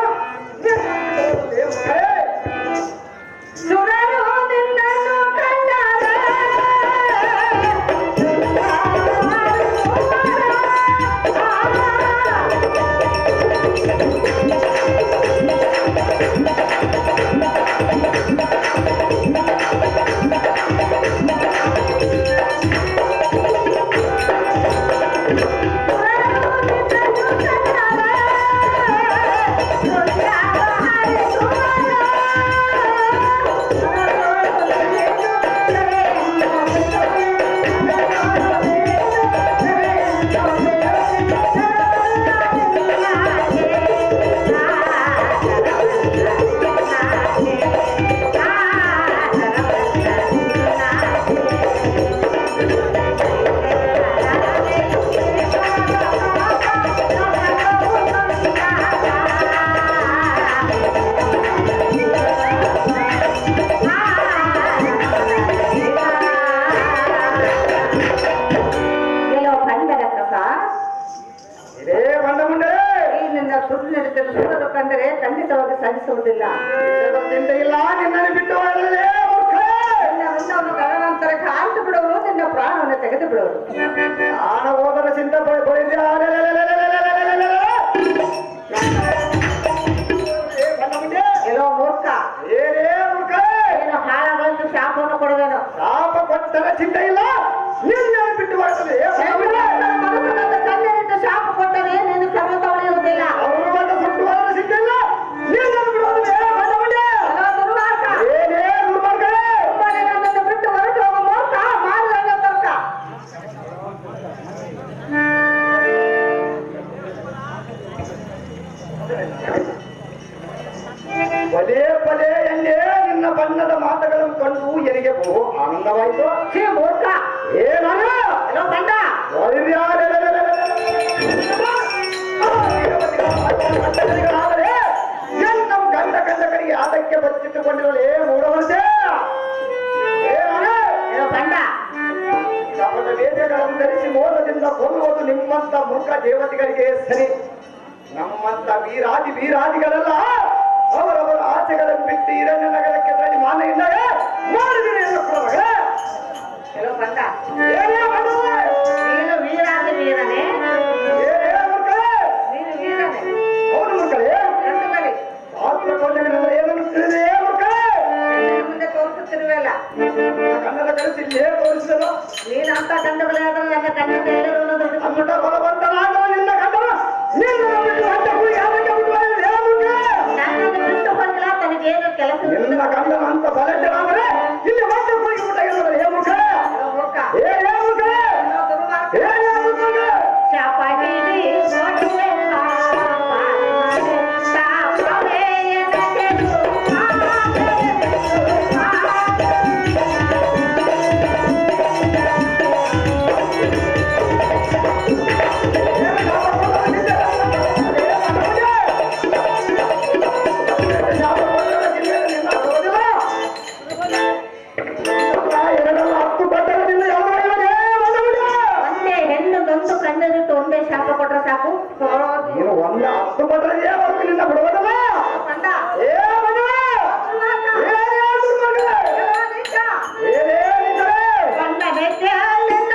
ಸುರರು ನಿನ್ನನ್ನು ಕಂಡರೆ ಚಿಂತೆ ಇಲ್ಲ ನಿನ್ನನ್ನು ಬಿಟ್ಟು ಹೋಗಲೇ ಮೂರ್ಖ. ನಿನ್ನ ವೃಂದವನ್ನು ಗಗನಾಂತರಕ್ಕೆ ಹಾರಿಸಿ ಬಿಡೋರು, ನಿನ್ನ ಪ್ರಾಣವನ್ನು ತೆಗೆದು ಬಿಡೋರು. ಪ್ರಾಣ ಹೋದರ ಚಿಂತೆ ಎಲ್ಲೋ ಮೂರ್ಖ, ಏನೇ ಮೂರ್ಖ. ನೀನು ಹಾಳಾಗಲು ಶಾಪವನ್ನು ಕೊಡುವೆನು. ಶಾಪ ಕೊಟ್ಟರ ಚಿಂತೆ ಇಲ್ಲ ನಿನ್ನನ್ನು ಬಿಟ್ಟು ಹೋಗಲೇ. ಮನಸ್ಸಿನಿಂದ ಕಣ್ಣೀರಿಟ್ಟು ಶಾಪ ಕೊಟ್ಟರೆ ನೀನು ಸರ್ವತ ಉಳಿಯುವುದಿಲ್ಲ. ಅವರು ಬಂದ ಸುಟ್ಟು ಹೋದರ ಚಿಂತೆ ಇಲ್ಲ ನಿನ್ನನ್ನು ಬಿಟ್ಟು ಹೋಗಲೇ. ಎಲ್ಲೋ ದುರ್ಮಾರ್ಗ, ಏನೇ ದುರ್ಮಾರ್ಗವೇ. ಒಬ್ಬನೇ ನನ್ನನ್ನು ಬಿಟ್ಟು ಹೊರಟು ಹೋಗುವ ಮೂರ್ಖ, ಮಾಡಿದ ತರ್ಕ. ಪದೇ ಪದೇ ಎಣ್ಣೆ ನಿನ್ನ ಬಣ್ಣದ ಮಾತುಗಳನ್ನು ಕಂಡು ಎನಿಗೆ ಬಹು ಆನಂದವಾಯಿತು. ಛೀ ಮೂರ್ಖ, ಏನಾಗ ಎಲ್ಲೋ ಗಂಡ, ನಮ್ಮ ಗಂಡ ಕಡೆಗೆ ಆತಕ್ಕೆ ಬಚ್ಚಿಟ್ಟುಕೊಂಡಿರಲೇ ಮೂಡವಂತೆ. ಎಲ್ಲೋ ಗಂಡ, ಕಪಟ ವೇದಗಳನ್ನು ಧರಿಸಿ ಮೋಸದಿಂದ ಕೊಲ್ಲುವುದು ನಿಮ್ಮಂತ ಮೂರ್ಖ ದೇವತೆಗಳಿಗೆ ಸರಿ. ನಮ್ಮಂತ ವೀರಾದಿಗಳೆಲ್ಲ ಅವರವರ ಆಸೆಗಳನ್ನು ಬಿಟ್ಟು ಹಿರಣ್ಯ ನಗರಕ್ಕೆ ತೆರಳಿ ಮಾನೆಯಿಂದ ಮಾಡಿದಿರಿ ಎಲ್ಲ ಕೊಡಬೇಕ. ಎಲ್ಲೋ ಗಂಡ, ಏನೇ ಮಾಡುವೆ? ನೀನು ವೀರಾದಿ ವೀರನೇ, ಏನೇ ಮೂರ್ಖರೇ? ನೀನು ವೀರನೇ. ಹೌದು ಮೂರ್ಖರೇ. ಎಂದು ಬರಿ ಶಾಸ್ತ್ರ ಕೌಶಲ್ಯಗಳೆಂದರೆ ಏನನ್ನು ತಿಳಿದೇ ಮೂರ್ಖರೇ? ನಿನ್ನ ಮುಂದೆ ತೋರಿಸುತ್ತಿರುವೆಲ್ಲ. ಕನ್ನಡ ಕಳಿಸಿ ಇಲ್ಲೇ ತೋರಿಸಿದರು. ನೀನು ಅಂತ ಗಂಡುಗಳೇ ಆದರೂ ನನ್ನ ಕಣ್ಣಿಂದ ಎಲ್ಲರೂ ದುಡ್ಡು ಅಮ್ಮಟ ಬಲವಂತನಾದ ನಿನ್ನ ಗಂಡನ ನಿನ್ನ ಬಿಟ್ಟು ಹೊಟ್ಟೆ ಕುಡಿ ಯಾವಕ್ಕೆ ಬಿಟ್ಟುಕೊಳ್ಳಲಿಲ್ಲ ಏ ಮೂರ್ಖರೇ? ನನ್ನನ್ನು ಬಿಟ್ಟು ಹೋಗಿಲ್ಲ, ತನಗೇನು ಕೆಲಸ ನಿನ್ನ ಗಂಡನ ಅಂತ ಬಲಟ್ಟನಾದರೆ ಇಲ್ಲಿ ಹೊಟ್ಟೆ ಕುಡಿ ಊಟ ಇಲ್ಲವಲ್ಲ ಏ ಮೂರ್ಖರೇ? ಮೂರ್ಖ, ಏ ಮೂರ್ಖರೇ? ಎಲ್ಲೋ ದುರ್ಮಾರ್ಗ. ಏ ಮೂರ್ಖರೇ? ಶಾಪಗಿರಿ ನೋಡುವೆ ಶಾಪವೇ ಎನಗೆ ಒಂದೇ ಹೆಣ್ಣು ನೊಂದು ಕಣ್ಣರಿಟ್ಟು ಒಂದೇ ಶಾಪ ಕೊಟ್ರೆ ಸಾಕು. ನೀನು ಒಂದ 10 ಕೊಟ್ಟರೆ ನಿನ್ನ ಬಿಡುವುದಲ್ಲ. ಗಂಡ, ಏ ಮದುವೆ ದುರ್ಮಾರ್ಗ, ಏನೇ ದುರ್ಮಗಳೇ? ಎಲ್ಲೋ ನೀಚ. ಏನೇ ನಿಂತರೆ? ಗಂಡ ನೆಟ್ಟೆಯಲ್ಲೆಲ್ಲ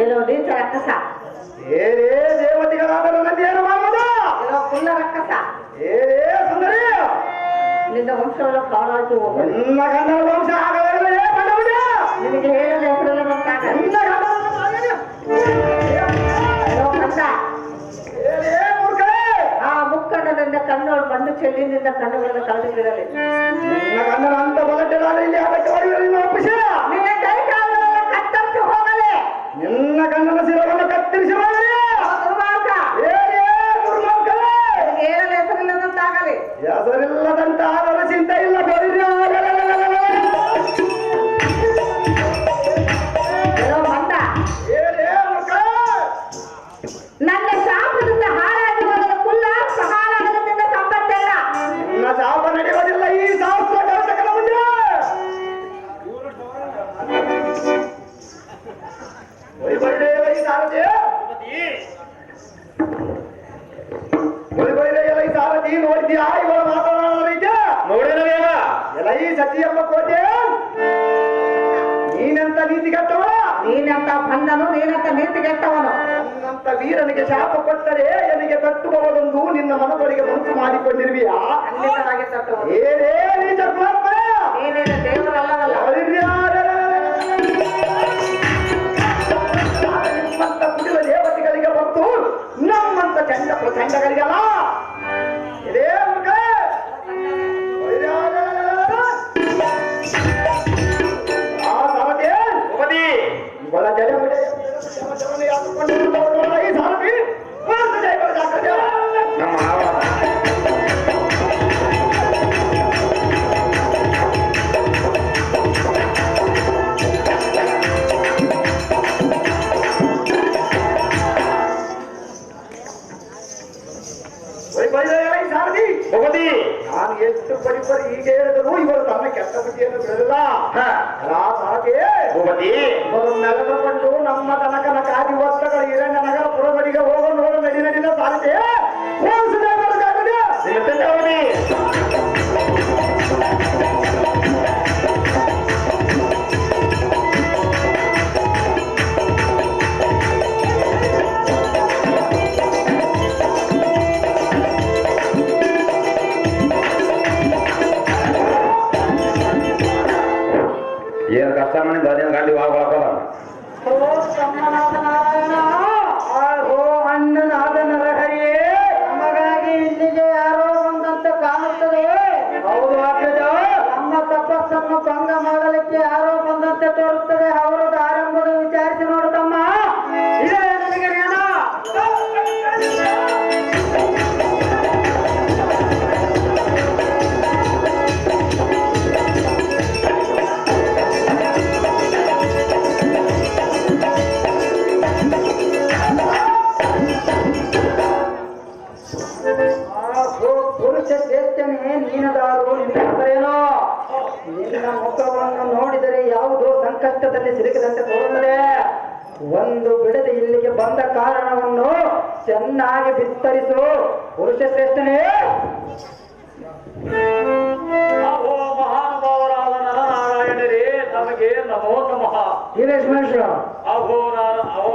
ಎಲ್ಲೋ ನೀಚ ರಕ್ಕಸ, ಏನೇ ದೇವತೆಗಳಾದ ನನ್ನದೇನು ಮಾಡುವುದು? ಎಲ್ಲೋ ಕುಲ್ಲ ರಕ್ಕಸ, ಏನೇ ಸುಂದರಿ? ನಿನ್ನ ವಂಶವೆಲ್ಲ ಕಾಳಾಗಿ ಹೋಗು. ನನ್ನ ಗಂಡನ ವಂಶ ಆಗಲಾರದೆ ಏ ಮಾಡುವುದು? ನಿನಗೆ ಹೇಳದ ಹೆಸರೆಲ್ಲ ಗೊತ್ತಾಗ. ನನ್ನ ಗಂಡನ ಮಗನೇ. ಎಲ್ಲೋ ಕಂದ, ಏನೇ ಮೂರ್ಖರೇ? ಆ ಮುಕ್ಕಣ್ಣನಿಂದ ಕಣ್ಣೋಳು ಮಣ್ಣು ಚೆಲ್ಲಿನಿಂದ ಕಣ್ಣುಗಳನ್ನು ಕಳೆದುಬಿಡಲಿ. ನಿನ್ನ ಗಂಡನ ಅಂತ ಬಲಟ್ಟನಾದ ಇಲ್ಲಿ ಅದಕ್ಕೆ ಹೊಡೆಯುವ ನಿನ್ನ ಒಪ್ಪಿಸಿ. ನಿನ್ನ ಕೈ ಕಾಲುಗಳೆಲ್ಲ ಕತ್ತರಿಸಿ ಹೋಗಲಿ. ನಿನ್ನ ಗಂಡನ ಶಿರವನ್ನು ಕತ್ತರಿಸಿ ಹೋಗಲಿ. ದುರ್ಮಾರ್ಗ, ಏನೇ ದುರ್ಮಾರ್ಗವೇ? ನಿನಗೆ ಹೇಳದ ಹೆಸರಿಲ್ಲದಂತಾಗಲಿ. ಹೆಸರಿಲ್ಲದಂತ ಆದರ ಚಿಂತೆ ಇಲ್ಲ ಬರೀ ಎಲ್ಲೋ ಮಂದ, ಏನೇ ಮೂರ್ಖ? ನನ್ನ ಶಾಪದಿಂದ ಹಾಳಾಗಿ ಹೋದ ಕುಲ್ಲ ಹಾಳಾಗದಿಂದ ಸಂಬಂಧಿಲ್ಲ. ನಿನ್ನ ಶಾಪ ನಡೆಯುವುದಿಲ್ಲ ಈ ಶಾಸ್ತ್ರ ಕೌಶಕರ ಮುಂದೆ. ಒಯ್ಬೈಡೆಯಲ್ಲ ಈ ಸಾರಥಿ, ಒಯ್ಬೈಡೆಯಲ್ಲ ಈ ಸಾರಥಿ ನೋಡಿದ್ಯಾ ಇವರ ಮಾತನಾಡುವ ರೀತಿ? ನೋಡಿದವೇವ? ಎಲ್ಲ ಈ ಸತಿಯಪ್ಪ ಕೋಟೆ ನೀನಂತ ನೀತಿಗೆಟ್ಟವ, ನೀನಂತ ಬಂದನು, ನೀನಂತ ನೀತಿಗೆಟ್ಟವನು. ನನ್ನಂತ ವೀರನಿಗೆ ಶಾಪ ಕೊಟ್ಟರೆ ನನಗೆ ತಟ್ಟುವವರೊಂದು ನಿನ್ನ ಮನದೊಳಗೆ ಮನಸ್ಸು ಮಾಡಿಕೊಂಡಿರುವಿಯಾ? ಖಂಡಿತವಾಗಿ ತಟ್ಟುವನು. ಏನೇ ನೀಚ ಕುಲಪ್ಪ? ನೀನೇನು ದೇವರಲ್ಲವಲ್ಲ. ನಿಮ್ಮಂತ ಕುಡಿದ ದೇವತೆಗಳಿಗೆ ಬಂತು, ನಮ್ಮಂತ ಚಂಡ ಪ್ರಚಂಡಗಳಿಗಲ್ಲ. ಇದೇ ಮುಖ ಆ ಸಾರಥಿ ಭೂಪತಿ, ಇವಳ ಜಯ ಈ ಸಾರಥಿ ನಮ್ಮ ಮಾವ. ಹಾ. ಸಾರಥಿ ಭೂಪತಿ ನೆಲೆದುಕೊಂಡು ನಮ್ಮ ತನಕನ ಕಾದಿ ವಸ್ತುಗಳು ಹಿರಣ್ಯ ನಗರ ಪುರಬಡಿಗೆ ಹೋಗೋ ನೋಡು ನಡಿ ನಡಿದ ಸಾರಥಿ ಸಿಗುತ್ತವೆ. ಏನು ಕಷ್ಟ ಮಾಡಿದ ಅದೇನು ಗಾಡಿ ಹೋಗ್ಬೇಕಲ್ಲ. ಓ ತಮ್ಮನಾದ ನಾರಾಯಣ ಓ ಅಣ್ಣನಾದ ನರಹರಿಯೇ ನಮಗಾಗಿ ಇಲ್ಲಿಗೆ ಯಾರೋ ಬಂದಂತೆ ಕಾಣುತ್ತದೆ. ಹೌದು ಅಗ್ರಜ, ನಮ್ಮ ತಪಸ್ಸನ್ನು ಭಂಗ ಮಾಡಲಿಕ್ಕೆ ಯಾರೋ ಬಂದಂತೆ ತೋರುತ್ತದೆ. ಅವರು ದಾರೆಂಬುದು ವಿಚಾರಿಸಿ ನೋಡುತ್ತಮ್ಮ. ಇದೇ ನನಗೆ ಜ್ಞಾನ. ಪುರುಷ ಶ್ರೇಷ್ಠನೇ ನೀನದಾರು. ನಿನ್ನ ಹೆಸರೇನೋ? ನಿನ್ನ ಮುಖವನ್ನು ನೋಡಿದರೆ ಯಾವುದೋ ಸಂಕಷ್ಟದಲ್ಲಿ ಸಿಲುಕಿದಂತೆ ತೋರುತ್ತದೆ. ಒಂದು ಬಿಡದೆ ಇಲ್ಲಿಗೆ ಬಂದ ಕಾರಣವನ್ನು ಚೆನ್ನಾಗಿ ವಿಸ್ತರಿಸು ಪುರುಷ ಶ್ರೇಷ್ಠನೇ. ಅಹೋ ಮಹಾನುಭಾವರಾದ ನರನಾರಾಯಣರೇ, ನಮಗೆ ನಮೋ ನಮಃ. ವೀರೇಶ್ವರ ಅಹೋ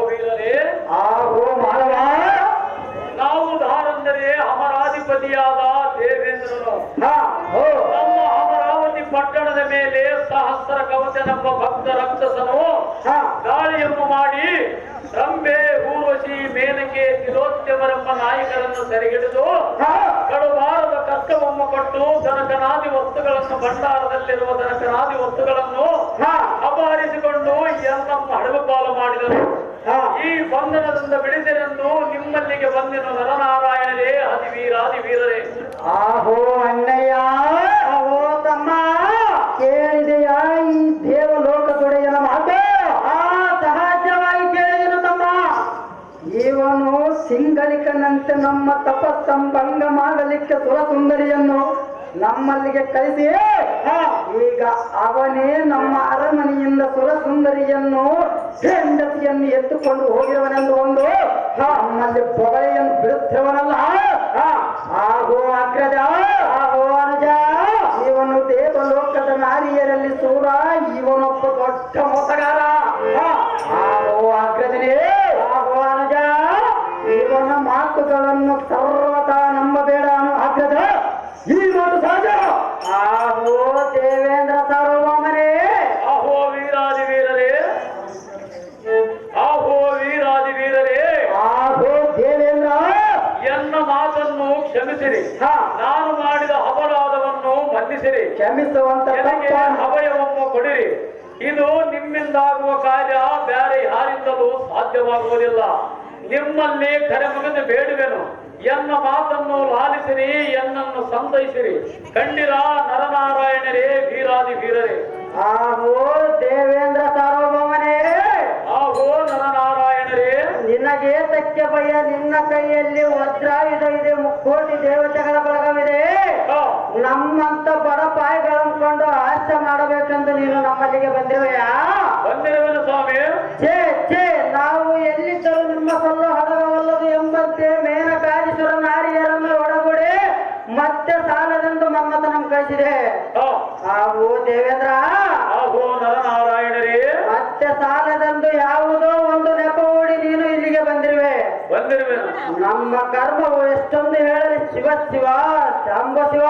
ವೀರರೇ, ಆಹೋ ಮಾನವ. ನಾವು ಧಾರಂದರೆ ಅಮರಾಧಿಪತಿಯಾದ ದೇವೇಂದ್ರನು ನಮ್ಮ ಅಮರಾವತಿ ಪಟ್ಟಣದ ಮೇಲೆ ಸಹಸ್ರ ಕವಚನೆಂಬ ಭಕ್ತ ರಾಕ್ಷಸನು ದಾಳಿಯನ್ನು ಮಾಡಿ ರಂಬೆ, ಊರ್ವಶಿ, ಮೇನಕೆ, ತಿಲೋತ್ತಮರೆಂಬ ನಾಯಕರನ್ನು ಸೆರೆಹಿಡಿದು ಕಡುವಾರದ ಕಷ್ಟವನ್ನು ಕೊಟ್ಟು ದನಕನಾದಿ ವಸ್ತುಗಳನ್ನು ಭಂಡಾರದಲ್ಲಿರುವ ದನಕನಾದಿ ವಸ್ತುಗಳನ್ನು ಅಪಹರಿಸಿಕೊಂಡು ನಮ್ಮ ಹಡಗು ಪಾಲು ಮಾಡಿದರು. ಈ ಬಂಧನದಿಂದ ಬಿಡಿದೆನೆಂದು ನಿಮ್ಮಲ್ಲಿಗೆ ಬಂದಿನ ನರನಾರಾಯಣರೇ, ಅಧಿವೀರರೇ. ಆಹೋ ಅಣ್ಣಯ್ಯ, ಆಹೋ ತಮ್ಮ, ಕೇಳಿದೆಯಾ ಈ ದೇವಲೋಕದೊಡೆಯನ ಮಾತು? ಸಹಜವಾಗಿ ಕೇಳಿದೆನು ತಮ್ಮ. ಇವನು ಸಿಂಗಳಿಕನಂತೆ ನಮ್ಮ ತಪಸ್ಸಂಭಂಗ ಮಾಡಲಿಕ್ಕೆ ಸುರಸುಂದರಿಯನ್ನು ನಮ್ಮಲ್ಲಿಗೆ ಕಳಿಸಿ ಈಗ ಅವನೇ ನಮ್ಮ ಅರಮನೆಯಿಂದ ಸುರಸುಂದರಿಯನ್ನು ಹೆಂಡತಿಯನ್ನು ಎತ್ತುಕೊಂಡು ಹೋಗಿರುವನೆಂದು ಒಂದು ನಮ್ಮಲ್ಲಿ ಪೊಗಳೆಯನ್ನು ಬಿಡುತ್ತಿರುವನಲ್ಲ. ಆಹೋ ಅಗ್ರಜ, ಆಹೋ ಅನುಜ, ಇವನು ದೇವಲೋಕದ ನಾರಿಯರಲ್ಲಿ ಸೂರ, ಇವನೊಬ್ಬ ದೊಡ್ಡ ಮೋಸಗಾರ. ಆಹೋ ಅಗ್ರಜನೇ, ಆಹೋ ಅನುಜ, ಇವನ ಮಾತುಗಳನ್ನು ಸರ್ವತಾ ನಂಬಬೇಡ ಅಗ್ರಜ. ಈ ಮಾತು ಸಹಜ. ಆಹೋ ದೇವೇಂದ್ರ ಸಾರ್ವಭೌಮರೇ, ಅಹೋ ವೀರಾದಿವೀರರೇ, ಅಹೋ ವೀರಾದಿವೀರರೇ, ಆಹೋ ದೇವೇಂದ್ರ, ಎನ್ನ ಮಾತನ್ನು ಕ್ಷಮಿಸಿರಿ. ನಾನು ಮಾಡಿದ ಅಪರಾಧವನ್ನು ಮನ್ನಿಸಿರಿ. ಕ್ಷಮಿಸುವಂತ ನನಗೆ ಅಭಯವನ್ನು ಕೊಡಿರಿ. ಇದು ನಿಮ್ಮಿಂದಾಗುವ ಕಾರ್ಯ ಬೇರೆ ಯಾರಿಂದಲೂ ಸಾಧ್ಯವಾಗುವುದಿಲ್ಲ. ನಿಮ್ಮಲ್ಲಿ ಕರೆಮಗದ ಬೇಡುವೆನು. ಎನ್ನ ಮಾತನ್ನು ಲಾಲಿಸಿರಿ, ಎನ್ನನ್ನು ಸಂತೈಸಿರಿ. ಕಂಡಿರ ನರನಾರಾಯಣರೇ, ವೀರಾದಿವೀರರೇ. ಆಹೋ ದೇವೇಂದ್ರ ಸಾರ್ವಭೌಮನೇ, ಆಹೋ ನರನಾರಾಯಣರೇ, ನಿನಗೆ ತಕ್ಕೆ ಭಯ. ನಿನ್ನ ಕೈಯಲ್ಲಿ ವಜ್ರಾಯುಧ ಇದೆ, ಮುಕ್ಕೋಟಿ ದೇವತೆಗಳ ಬಳಗವಿದೆ. ನಮ್ಮಂತ ಬಡ ಪಾಯಿಗಳನ್ನು ಕೊಂಡು ಹಾಸ್ಯ ಮಾಡಬೇಕೆಂದು ನೀನು ನಮ್ಮಲ್ಲಿಗೆ ಬಂದಿರುವೆಯಾ? ಬಂದಿರುವೆನು ಸ್ವಾಮಿ. ಛೇ ಛೇ, ನಾವು ಎಲ್ಲಿದ್ದರೂ ನಿಮ್ಮ ಸೊಲ್ಲು ಹಡಗವಲ್ಲದು ಎಂಬಂತೆ ಮೇನಕಾದೀಶ್ವರ ನಾರಿಯರನ್ನು ಒಳಗೂಡಿ ಮತ್ತೆ ಸಾಲದೆಂದು ಮನ್ಮಥನ ಕಳಿಸಿದೆ. ಆಹೋ ದೇವೇಂದ್ರ, ಆಹೋ ನರನಾರಾಯಣರೇ, ಮತ್ತೆ ಸಾಲದೆಂದು ಯಾವುದೋ ಒಂದು ನೆಪ ಹೂಡಿ ನೀನು ಇಲ್ಲಿಗೆ ಬಂದಿರುವೆ. ಬಂದಿರುವೆನು. ನಮ್ಮ ಕರ್ಮವು ಎಷ್ಟೊಂದು ಹೇಳಲಿ. ಶಿವ ಶಿವ, ಶಂಭ ಶಿವ.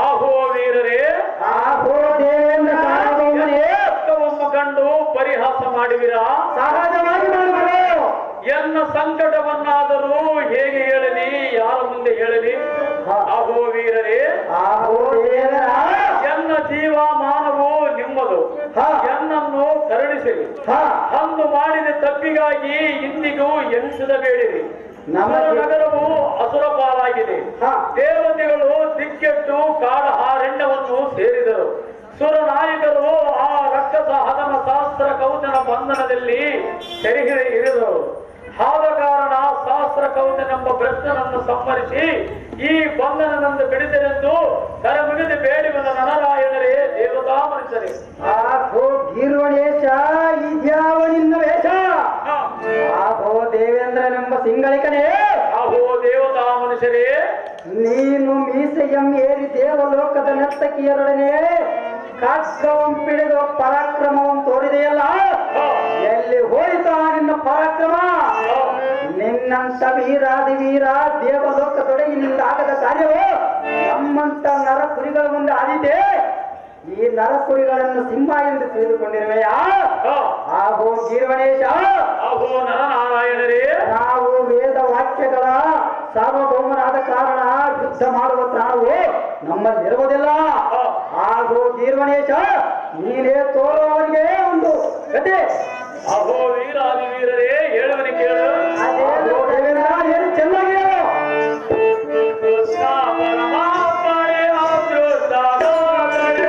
ಆಹೋ ವೀರರೇ, ಆಹೋ ದೇವೇಂದ್ರ ಸಾರ್ವಭೌಮನೇ, ದುಃಖವನ್ನು ಕಂಡು ಪರಿಹಾಸ ಮಾಡುವಿರಾ? ಸಹಜವಾಗಿ ಮಾಡಬಹುದು. ಎನ್ನ ಸಂಕಟವನ್ನಾದರೂ ಹೇಗೆ ಹೇಳಲಿ, ಯಾರ ಮುಂದೆ ಹೇಳಲಿ? ಆಹೋ ವೀರರೇ, ಆಹೋ ದೇವೇಂದ್ರ, ಎನ್ನ ಜೀವ ಮಾನವು ನಿಮ್ಮದು. ಎನ್ನನ್ನು ಕರುಣಿಸಿರಿ. ಅಂದು ಮಾಡಿದ ತಪ್ಪಿಗಾಗಿ ಇಂದಿಗೂ ಎನಿಸಬೇಡಿರಿ. ನಮ್ಮ ನಗರವು ಅಸುರ ಪಾಲಾಗಿದೆ. ದೇವತೆಗಳು ದಿಕ್ಕೆಟ್ಟು ಕಾಡ ಹಾರೆಂಡವನ್ನು ಸೇರಿದರು. ಸುರ ನಾಯಕರು ಆ ರಕ್ಕಸ ಹದನ ಶಾಸ್ತ್ರ ಕೌತನ ಬಂಧನದಲ್ಲಿ ಹಿಡಿದರು. ಆದ ಕಾರಣ ಶಾಸ್ತ್ರ ಕೌತನೆಂಬ ಭ್ರಷ್ಟನನ್ನು ಸಂಹರಿಸಿ ಈ ಬಂಧನದಿಂದ ಬಿಡಿದರೆಂದು ಕರಮುಗಿದು ಬೇಡುವ ನರನಾರಾಯಣರೇ, ದೇವತಾ ಮನುಷ್ಯರೇ. ಮನುಷ್ಯರೇ, ನೀನು ಮೀಸೆಯಂ ಏರಿ ದೇವಲೋಕದ ನರ್ತಕಿಯರೊಡನೆ ಖಡ್ಗವಂ ಪಿಡಿದು ಪರಾಕ್ರಮವನ್ನು ತೋರಿದೆಯಲ್ಲ, ಎಲ್ಲಿ ಹೋಯಿತು ನಿನ್ನ ಪರಾಕ್ರಮ? ನಿನ್ನಂತ ವೀರಾದಿ ವೀರ ದೇವಲೋಕದೊಡಗಿ ನಿಂದಾಗದ ಕಾರ್ಯವು ನಮ್ಮಂತ ನರಕುರಿಗಳ ಮುಂದೆ ಆದಿದೆ. ಈ ನರಕುರಿಗಳನ್ನು ಸಿಂಹ ಎಂದು ತಿಳಿದುಕೊಂಡಿರುವೆಯಾ? ಆಗೋ ಗೀರ್ವಣೇಶ, ಅಹೋ ನರನಾರಾಯಣರೇ, ನಾವು ವೇದ ವಾಕ್ಯಗಳ ಸಾರ್ವಭೌಮನಾದ ಕಾರಣ ಯುದ್ಧ ಮಾಡುವ ತ್ರಾಣವು ನಮ್ಮಲ್ಲಿರುವುದಿಲ್ಲ. ಆಗೋ ಗೀರ್ವಣೇಶ, ನೀನೇ ತೋರುವವರಿಗೆ ಒಂದು ಗತಿ. ಅಹೋ ವೀರಾದಿ ವೀರರೇ, ಹೇಳುವನಿ ಕೇಳು. ಏನು ಚೆನ್ನಾಗಿ ಹೇಳು. ಕೃಷ್ಣ ಪರಮಾತ್ಮನೇ ಅದೃಷ್ಟನಾದರೆ,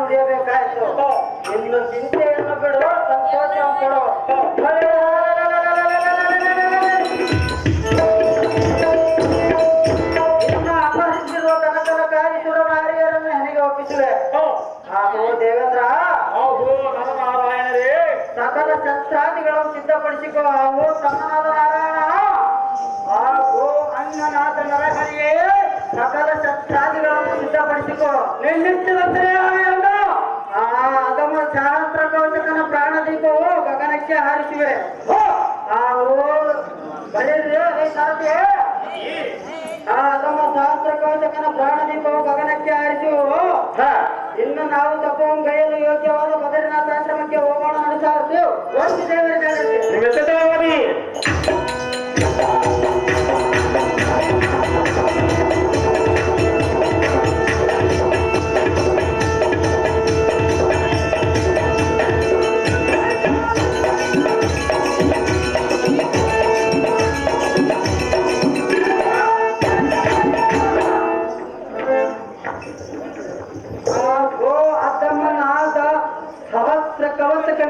ನುಡಿಯಬೇಕಾಯ್ತು. ಇನ್ನು ಚಿಂತೆಯನ್ನು ಬಿಡು, ಸಂತೋಷ ಕೊಡು. ಇನ್ನು ಅಪಹರಿಸಿರುವ ಕನಕನಕಾರಿ ಸುರನಾರಿಯರನ್ನು ಹೆಣಿಗೆ ಒಪ್ಪಿಸುವೆ. ಹಾಗೂ ದೇವೇಂದ್ರ, ನಾರಾಯಣರೇ, ಸಕಲ ಶಸ್ತ್ರಾದಿಗಳನ್ನು ಸಿದ್ಧಪಡಿಸಿಕೋ. ಹಾಗೂ ತನ್ನನಾದ ನಾರಾಯಣ ಹಾಗೂ ಅಂಗನಾಥ ನರಹರಿಯೇ ಸಕಲ ಶಸ್ತ್ರಾದಿಗಳನ್ನು ಸಿದ್ಧಪಡಿಸಿಕೋ. ನಿನ್ನಿಚ್ಚಿದಂತೆ ಅಗಮ ಸಹಸ್ರ ಕವಚಕನ ಪ್ರಾಣದೀಪವು ಗಗನಕ್ಕೆ ಹಾರಿಸಿವೆ. ಹಾಗೂ ಅಗಮ ಸಹಸ್ರ ಕವಚಕನ ಪ್ರಾಣದೀಪವು ಗಗನಕ್ಕೆ ಹಾರಿಸುವು. ಇನ್ನು ನಾವು ತಪ್ಪವನ್ನು ಗೈಯಲು ಯೋಗ್ಯವಾದ ಬದರಿನಾಥ ಆಶ್ರಮಕ್ಕೆ ಹೋಗೋಣ ನಡೆಸಾರು. ಒಂದು ದೇವರ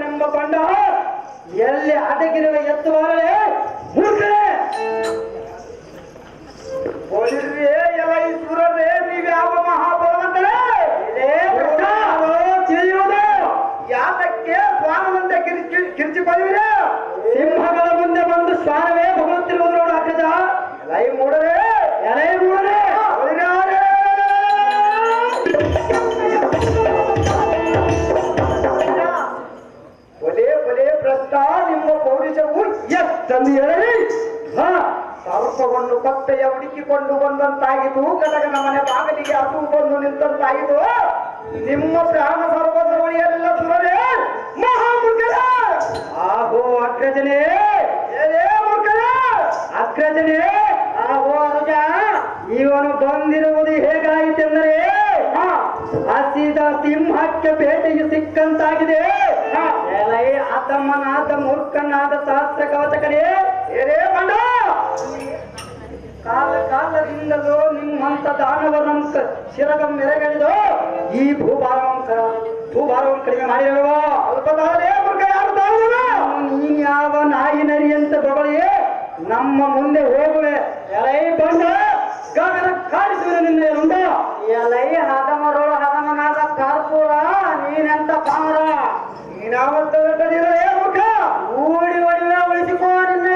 ಗಗನೆಂಬ ಬಂಡ ಎಲ್ಲಿ ಅಡಗಿರುವ ಎತ್ತುವಾರಳೆ ಮೂರ್ಖರೇ ಹೋಲಿರ್ವೇ ಎಲ್ಲ ಈ ಸುರರೇ ನೀವ್ಯಾವ ಮಹಾಬಲವಂತರೇ ತಿಳಿಯುವುದು ಯಾತಕ್ಕೆ ಶ್ವಾನವಂತೆ ಕಿರ್ಚಿಕೊಳ್ಳುವಿರ ಸಿಂಹಗಳ ಮುಂದೆ ಬಂದು ಶ್ವಾನವೇ ಹೊಗಳುತ್ತಿರುವುದು ನೋಡು ಅಗ್ರಜ ಎಲೈ ಮೂಡರೆ ಒಲೆ ಭ್ರಷ್ಟ ನಿಮ್ಮ ಪೌರುಷವು ಎಷ್ಟಂದು ಹೇಳಿ ಸರ್ಪವನ್ನು ಕತ್ತೆಯ ಹುಡುಕಿಕೊಂಡು ಬಂದಂತಾಗಿತು ಕಟಕನ ಮನೆ ಬಾಗಿಲಿಗೆ ಹಸು ಬಂದು ನಿಂತಂತಾಗಿತು ನಿಮ್ಮ ಪ್ರಾಣ ಸರ್ವದವಳಿಯಲ್ಲ ಸುರರೇ ಮಹಾಮೂರ್ಖರ ಆಹೋ ಅಗ್ರಜನೇ ಅಗ್ರಜನೇ ಆಹೋ ಅನುಜ ಇವನು ಬಂದಿರುವುದು ಹೇಗಾಯಿತೆಂದರೆ ಹಸಿದ ಸಿಂಹಕ್ಕೆ ಬೇಟೆಗೆ ಸಿಕ್ಕಂತಾಗಿದೆ ಅತಮ್ಮನಾದ ಮೂರ್ಖನಾದ ಸಹಸ್ರ ಕವಚಕನೇ ಏರೇ ಬಂಡ ಕಾಲದಿಂದಲೂ ನಿಮ್ಮಂತ ದಾನವರನ್ನು ಶಿರಗ ಮೆರೆಗಣಿದು ಈ ಭೂಭಾರವನ್ನು ಕಡಿಮೆ ಮಾಡಿರಲ್ವ ನೀನ್ ಯಾವ ನಾಯಿ ನರಿ ಅಂತ ಬಗಳಿ ನಮ್ಮ ಮುಂದೆ ಹೋಗುವೆ ಎಲೈ ಬಂಡ ಗಗನ ಕಾಡಿಸುವೆ ನಿನ್ನ ಉಂಡ ಎಲೈ ಹದಮರೋಳು ಹದಮನಾದ ಕಾರ್ಪೂರ ನೀನೆಂತ ಪಾಮರ ನೀನಾವಂತ ಮುಖ ಊಡಿ ಒಡಿವೆ ಉಳಿಸಿಕೋ ನಿನ್ನ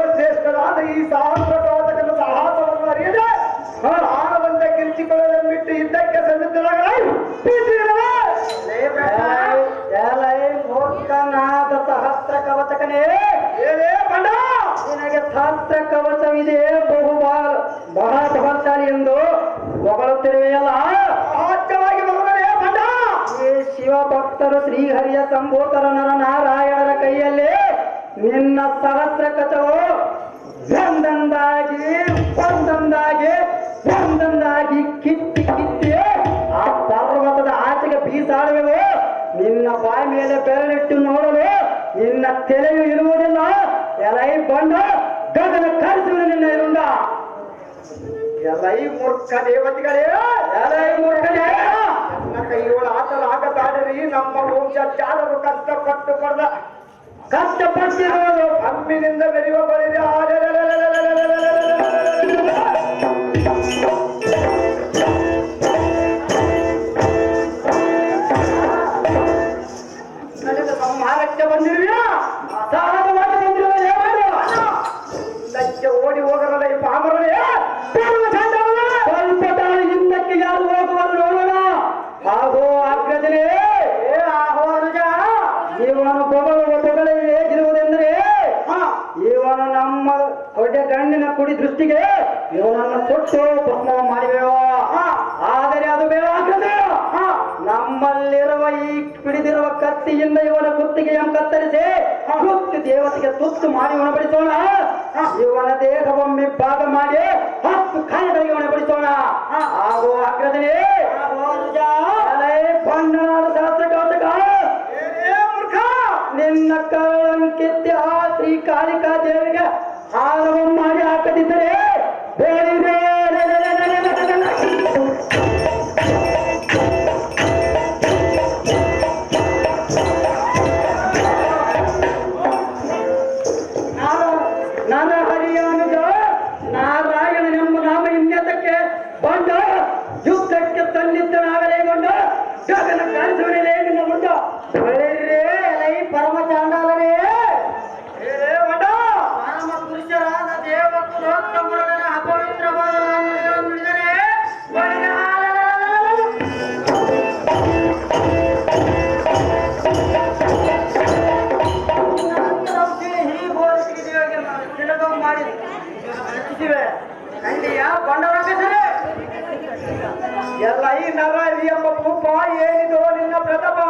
ಶ್ರೇಷ್ಠರಾದ ಈ ಸಹಸ್ರ ಕವಚಕನ ಸಾಹಸವನ್ನು ಅರಿಯದೆ ಆನಂದ ಕಿರ್ಚಿಕೊಳ್ಳಲೆಂಬಿಟ್ಟು ಇದ್ದಕ್ಕೆ ಮೂರ್ಖನಾದ ಸಹಸ್ರ ಕವಚಕನೇ ನಿನಗೆ ಸಹಸ್ರ ಕವಚವಿದೆ ಬಹಳಶಾಲಿ ಎಂದು ಹೊಗಳುತ್ತಿರುವೆಯಲ್ಲ ಈ ಶಿವಭಕ್ತರು ಶ್ರೀಹರಿಯ ಸಂಭೂತರ ನರ ನಾರಾಯಣರ ಕೈಯಲ್ಲಿ ನಿನ್ನ ಸಹಸ್ರ ಕವಚವು ಒಂದೊಂದಾಗಿ ಕಿತ್ತಿ ಆ ಪರ್ವತದ ಆಚೆಗೆ ಬೀಸಾಡುವೆವು ನಿನ್ನ ಬಾಯಿ ಮೇಲೆ ಬೆರಳಿಟ್ಟು ನೋಡಲು ನಿನ್ನ ತಲೆಯು ಇರುವುದಿಲ್ಲ ಎಲೈ ಬಂಡ ಗಗನ ಕರೆಸುವುದು ನಿನ್ನ ಇರುಂಡ ಎಲೈ ಮೂರ್ಖ ದೇವತೆಗಳೇ ಎಲೈ ಮೂರ್ಖನೇ ನನ್ನ ಕೈಯೋಳ ಆಟಲಾಗದಾಡರಿ ನಮ್ಮ ವಂಶಚಾರರು ಕಷ್ಟಪಟ್ಟಿರುವುದು ಅಮ್ಮಿನಿಂದ ಬೆರೆಯುವ ಬಳಿದೆ ನಡೆದ ಸಂಹಾರಕ್ಕೆ ಬಂದಿರುವಿಯಾ ಸಾಲದ ಮಾತು ಬಂದಿರುವೆ ಓಡಿ ಹೋಗಲ್ಲ ಈ ಪಾಮರನೇ ಸ್ವಲ್ಪ ತಾಳು ಹಿಂದಕ್ಕೆ ಯಾರು ಹೋಗುವರು ನೋಡೋಣ ಆಹೋ ಅಗ್ರಜನೇ ಆಹೋ ಅನುಜ ಇವನು ಬೊಗಳೆ ಹೇಗಿರುವುದೆಂದರೆ ಇವನು ನಮ್ಮ ಹೊಡೆ ಗಂಡಿನ ಕುಡಿ ದೃಷ್ಟಿಗೆ ಇವನನ್ನು ಕೊಟ್ಟು ಭಸ್ಮ ಮಾಡಿವೆಯೋ ಆದರೆ ಅದು ಬೇಡ ಆಗ್ತದೆ ನಮ್ಮಲ್ಲಿರುವ ಈ ಪಿಡಿದಿರುವ ಕತ್ತಿಯಿಂದ ಇವನ ಕುತ್ತಿಗೆಯನ್ನು ಕತ್ತರಿಸಿ ಕುತ್ತಿ ದೇವತೆಗೆ ತುತ್ತು ಮಾಡಿ ಉಣಬಡಿಸೋಣ ಇವನ ದೇಹವೊಮ್ಮೆ ಭಾಗ ಮಾಡಿ 10 ಕಾಯಿಗಳಿಗೆ ಉಣಬಡಿಸೋಣ ಹಾಗೂ ಅಗ್ರಜನೇ ಬಂಡನಾದ ಶಾಸ್ತ್ರ ಕವಚಕ ನಿನ್ನ ಕಳಂಕಿತ್ತಿ ಆ ಶ್ರೀ ಕಾಳಿಕಾ ದೇವಿಗೆ ಹಾರವನ್ನು ಮಾಡಿ ಹಾಕದಿದ್ದರೆ ಬೇಡಿದೆ ಗಗನ ಕಾಣಿಸುವನೇ ನಿನ್ನ ಮುಂದ ಎಲೈ ಪರಮ ಚಾಂಡಾಲನೇ ಮಡ ಪರಮ ಪುರುಷರಾದ ದೇವ ಕುಲೋತ್ತಮರನ್ನ ಅಪವಿತ್ರವಾದ ನಾಮಗಳನ್ನು ನುಡಿದರೆ ಎಲ್ಲ ಈ ನರಹರಿ ಎಂಬ ಭೂಪ ಏನಿದೋ ನಿನ್ನ ಪ್ರಥಮ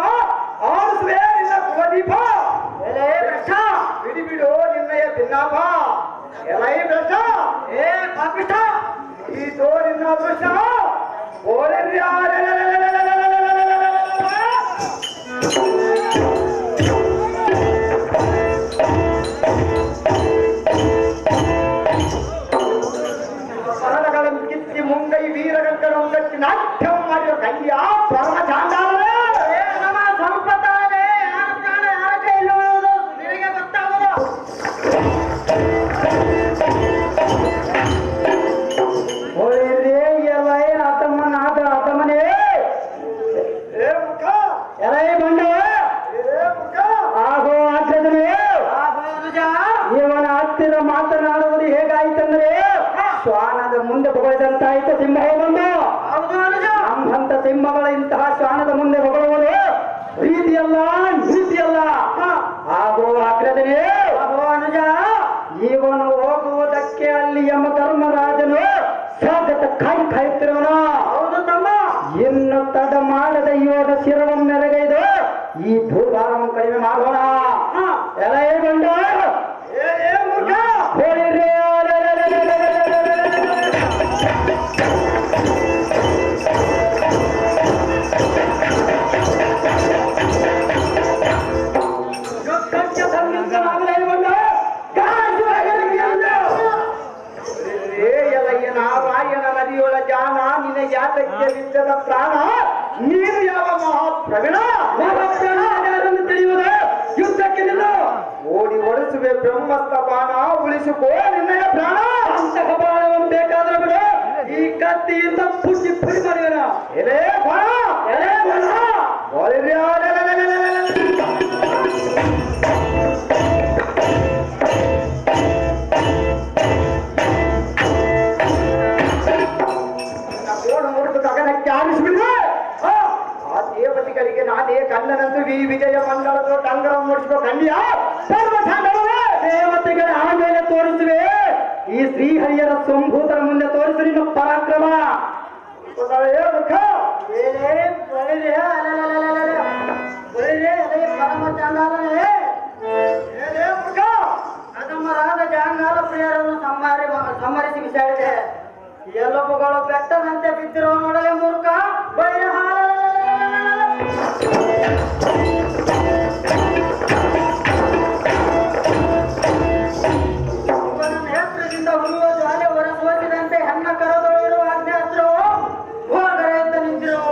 ಆರಿಸುವೆ ನಿನ್ನ ಕುಲದೀಪ ಎಲೇ ಭ್ರಷ್ಟ ಬಿಡಿ ಬಿಡು ನಿನ್ನಯ ಭಿನ್ನಾಪ ಎಲೈ ಭ್ರಷ್ಟ ಏ ಪಾಪಿಷ್ಟ ಈತೋ ನಿನ್ನ ಅದೃಷ್ಟ ಪರದಗಳನ್ನು ಕಿತ್ತಿ ಮುಂಗೈ ವೀರಗಂಗಳನ್ನು ಕಟ್ಟಿ ನಾಟ್ಯಂ ಮಾಡಿದ ಕೈಯ ಪರಮ ಚಾಂಡಾಲನೇ ನಮ್ಮ ಸ್ವಲ್ಪ ತಾಳೆ ಯಾರ ಪ್ರಾಣ ಯಾರ ಕೈಯಲ್ಲಿ ಉಳಿಯುವುದು ನಿನಗೆ ಗೊತ್ತಾಗುವುದು ಎಲೈ ಆತಮ್ಮನಾದ ಆತಮನೇ ಏ ಮುಖ ಎಲೈ ಬಂಡ ಏ ಮುಖ ಆಗೋ ಆಚರಣೆ ಇವನ ಹತ್ತಿರ ಮಾತನಾಡುವುದು ಹೇಗಾಯ್ತಂದ್ರೆ ಶ್ವಾನದ ಮುಂದೆ ಹೊಗಳಿದಂತಾಯ್ತು ಸಿಂಹ ಬಂದು ನಮ್ಮಂತ ಸಿಂಹಗಳ ಇಂತಹ ಶ್ವಾನದ ಮುಂದೆ ಹೊಗಳುವುದು ಪ್ರೀತಿಯಲ್ಲ ನೀತಿಯಲ್ಲ ಆಗೋ ಆಗ್ರದನೇ ಅನುಜ ಇವನು ಹೋಗುವುದಕ್ಕೆ ಅಲ್ಲಿ ಯಮ ಧರ್ಮರಾಜನು ಸ್ವಾಗತ ಕಾಯುತ್ತಿರುವನು ಹೌದು ತಮ್ಮ ಇನ್ನು ತಡ ಮಾಡದ ಯೋಗ ಶಿರವನ್ನು ಮೆರಗೈದು ಈ ಭೂಭಾರವನ್ನು ಕಡಿಮೆ ಮಾಡೋಣ ಎಲೈ ಬಂಡ ನಾರಾಯಣ ನದಿಯೊಳ ಜಾನ ನಿನ್ನ ಯಾತಕ್ಕೆ ಬಿದ್ದದ ಪ್ರಾಣ ನೀನು ಯಾವ ಮಹಾಪ್ರವೀಣ ತಿಳಿಯುವುದು ಯುದ್ಧಕ್ಕೆ ನಿಲ್ಲ ಓಡಿ ಓಡಿಸುವೆ ಬ್ರಹ್ಮಸ್ತ ಬಾಣ ಉಳಿಸಿಕೋ ನಿನ್ನಯ ಪ್ರಾಣ ಅಂತಹ ಬಾಣವನ್ನು ಬೇಕಾದ್ರೆ ಬಿಡು ಈ ಕತ್ತಿಯಿಂದ ಪುಟ್ಟಿ ಪುಡಿ ಮಾಡಿದನ ಎಲೆ ಬಾಣ ಎಲೆ ಬಾಣ ಮುರಿದು ಗಗನಕ್ಕೆ ಆರಿಸಿಬಿಡುವೆ ಆ ದೇವತೆಗಳಿಗೆ ನಾನೇ ಕಣ್ಣನಂದು ಈ ವಿಜಯ ಮಂಡಳದ ಡಂಗರ ಮೂಡಿಸುವ ಕನ್ಯ ದೇವತೆಗಳ ಆಮೇಲೆ ತೋರಿಸುವೆ ಈ ಶ್ರೀಹರಿಯರ ಸಂಭೂತರ ಮುಂದೆ ತೋರಿಸು ನಿನ್ನ ಪರಾಕ್ರಮ ಪರಮ ಚಾಂಡಾಲನೇ ಅಧಮರಾದ ಜಾಂಗಾಲ ಪ್ರಿಯರನ್ನು ಸಂಹರಿಸಿ ಬಿಸಾಡಿದೆ ಎಲುಬುಗಳು ಬೆಟ್ಟದಂತೆ ಬಿದ್ದಿರುವ ನೋಡಲೆ ಮೂರ್ಖ ನೇತ್ರದಿಂದ ಹುಡುವ ಜ್ವಾಲೆ ಹೊರಸೋಸಿದಂತೆ ಹೆಣ್ಣ ಕರದೊಳಿರುವ ಅಗ್ನೇತ್ರವು ಹೋಗರೆಯಿಂದ ನಿಂತಿರುವ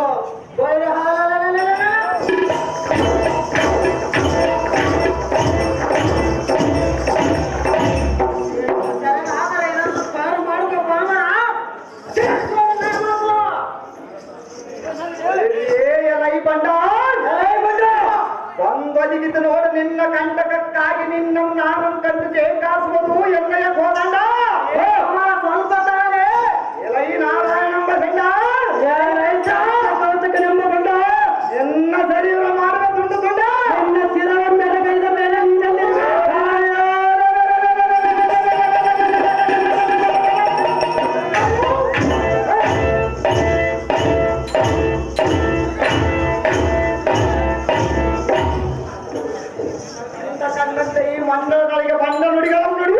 ಆದರೆ ಇದನ್ನು ಪಾರು ಮಾಡುವ ಬಾಮನ ಒಂದೊದಗಿತು ನೋಡು ನಿನ್ನ ಕಂಟಕಕ್ಕಾಗಿ ನಿನ್ನ ನಾನು ಕಂಡು ಜೇಕಾಸುವುದು ಎನ್ನಯ ಕೋದಂಡ ಸ್ವಲ್ಪ ತಾನೆ ಎಲೈ ನಾರಾಯಣಂಬ ಗಂಡ ಕೌತಕನೆಂಬ ಗಂಡ ಎನ್ನ ಶರೀರ ಮಾಡುವ ತುಂಡುಕೊಂಡ ನಿನ್ನ ಶಿರವ ಮೆರಗೈದ ಮೇಲೆ ನಿನ್ನಲ್ಲಿ ಕಂಡಂತೆ ಈ ಮಂಡಲಗಳಿಗೆ ಬಂದ ನುಡಿಗಳನ್ನು ನುಡಿಯ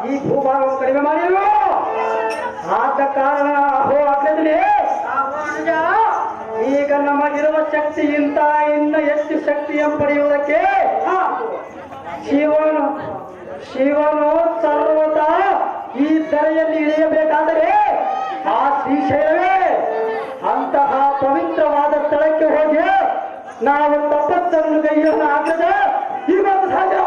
ಈ ಭೂಭಾಗವನ್ನು ಕಡಿಮೆ ಮಾಡಿರುವ ಆದ ಕಾರಣ ಅಹೋ ಆಗ್ತದೆ. ಈಗ ನಮಗಿರುವ ಶಕ್ತಿಗಿಂತ ಇನ್ನು ಹೆಚ್ಚು ಶಕ್ತಿಯನ್ನು ಪಡೆಯುವುದಕ್ಕೆ ಶಿವನು ಸರ್ವತಾ ಈ ಧರೆಯಲ್ಲಿ ಇಳಿಯಬೇಕಾದರೆ ಆ ಶ್ರೀಶೈಲವೇ ಅಂತಹ ಪವಿತ್ರವಾದ ಸ್ಥಳಕ್ಕೆ ಹೋಗಿ ನಾವು ತಪಸ್ಸನ್ನು ಕೈಯನ್ನು ಹಾಕದೆ ಇವತ್ತು ಸಾಧ್ಯ.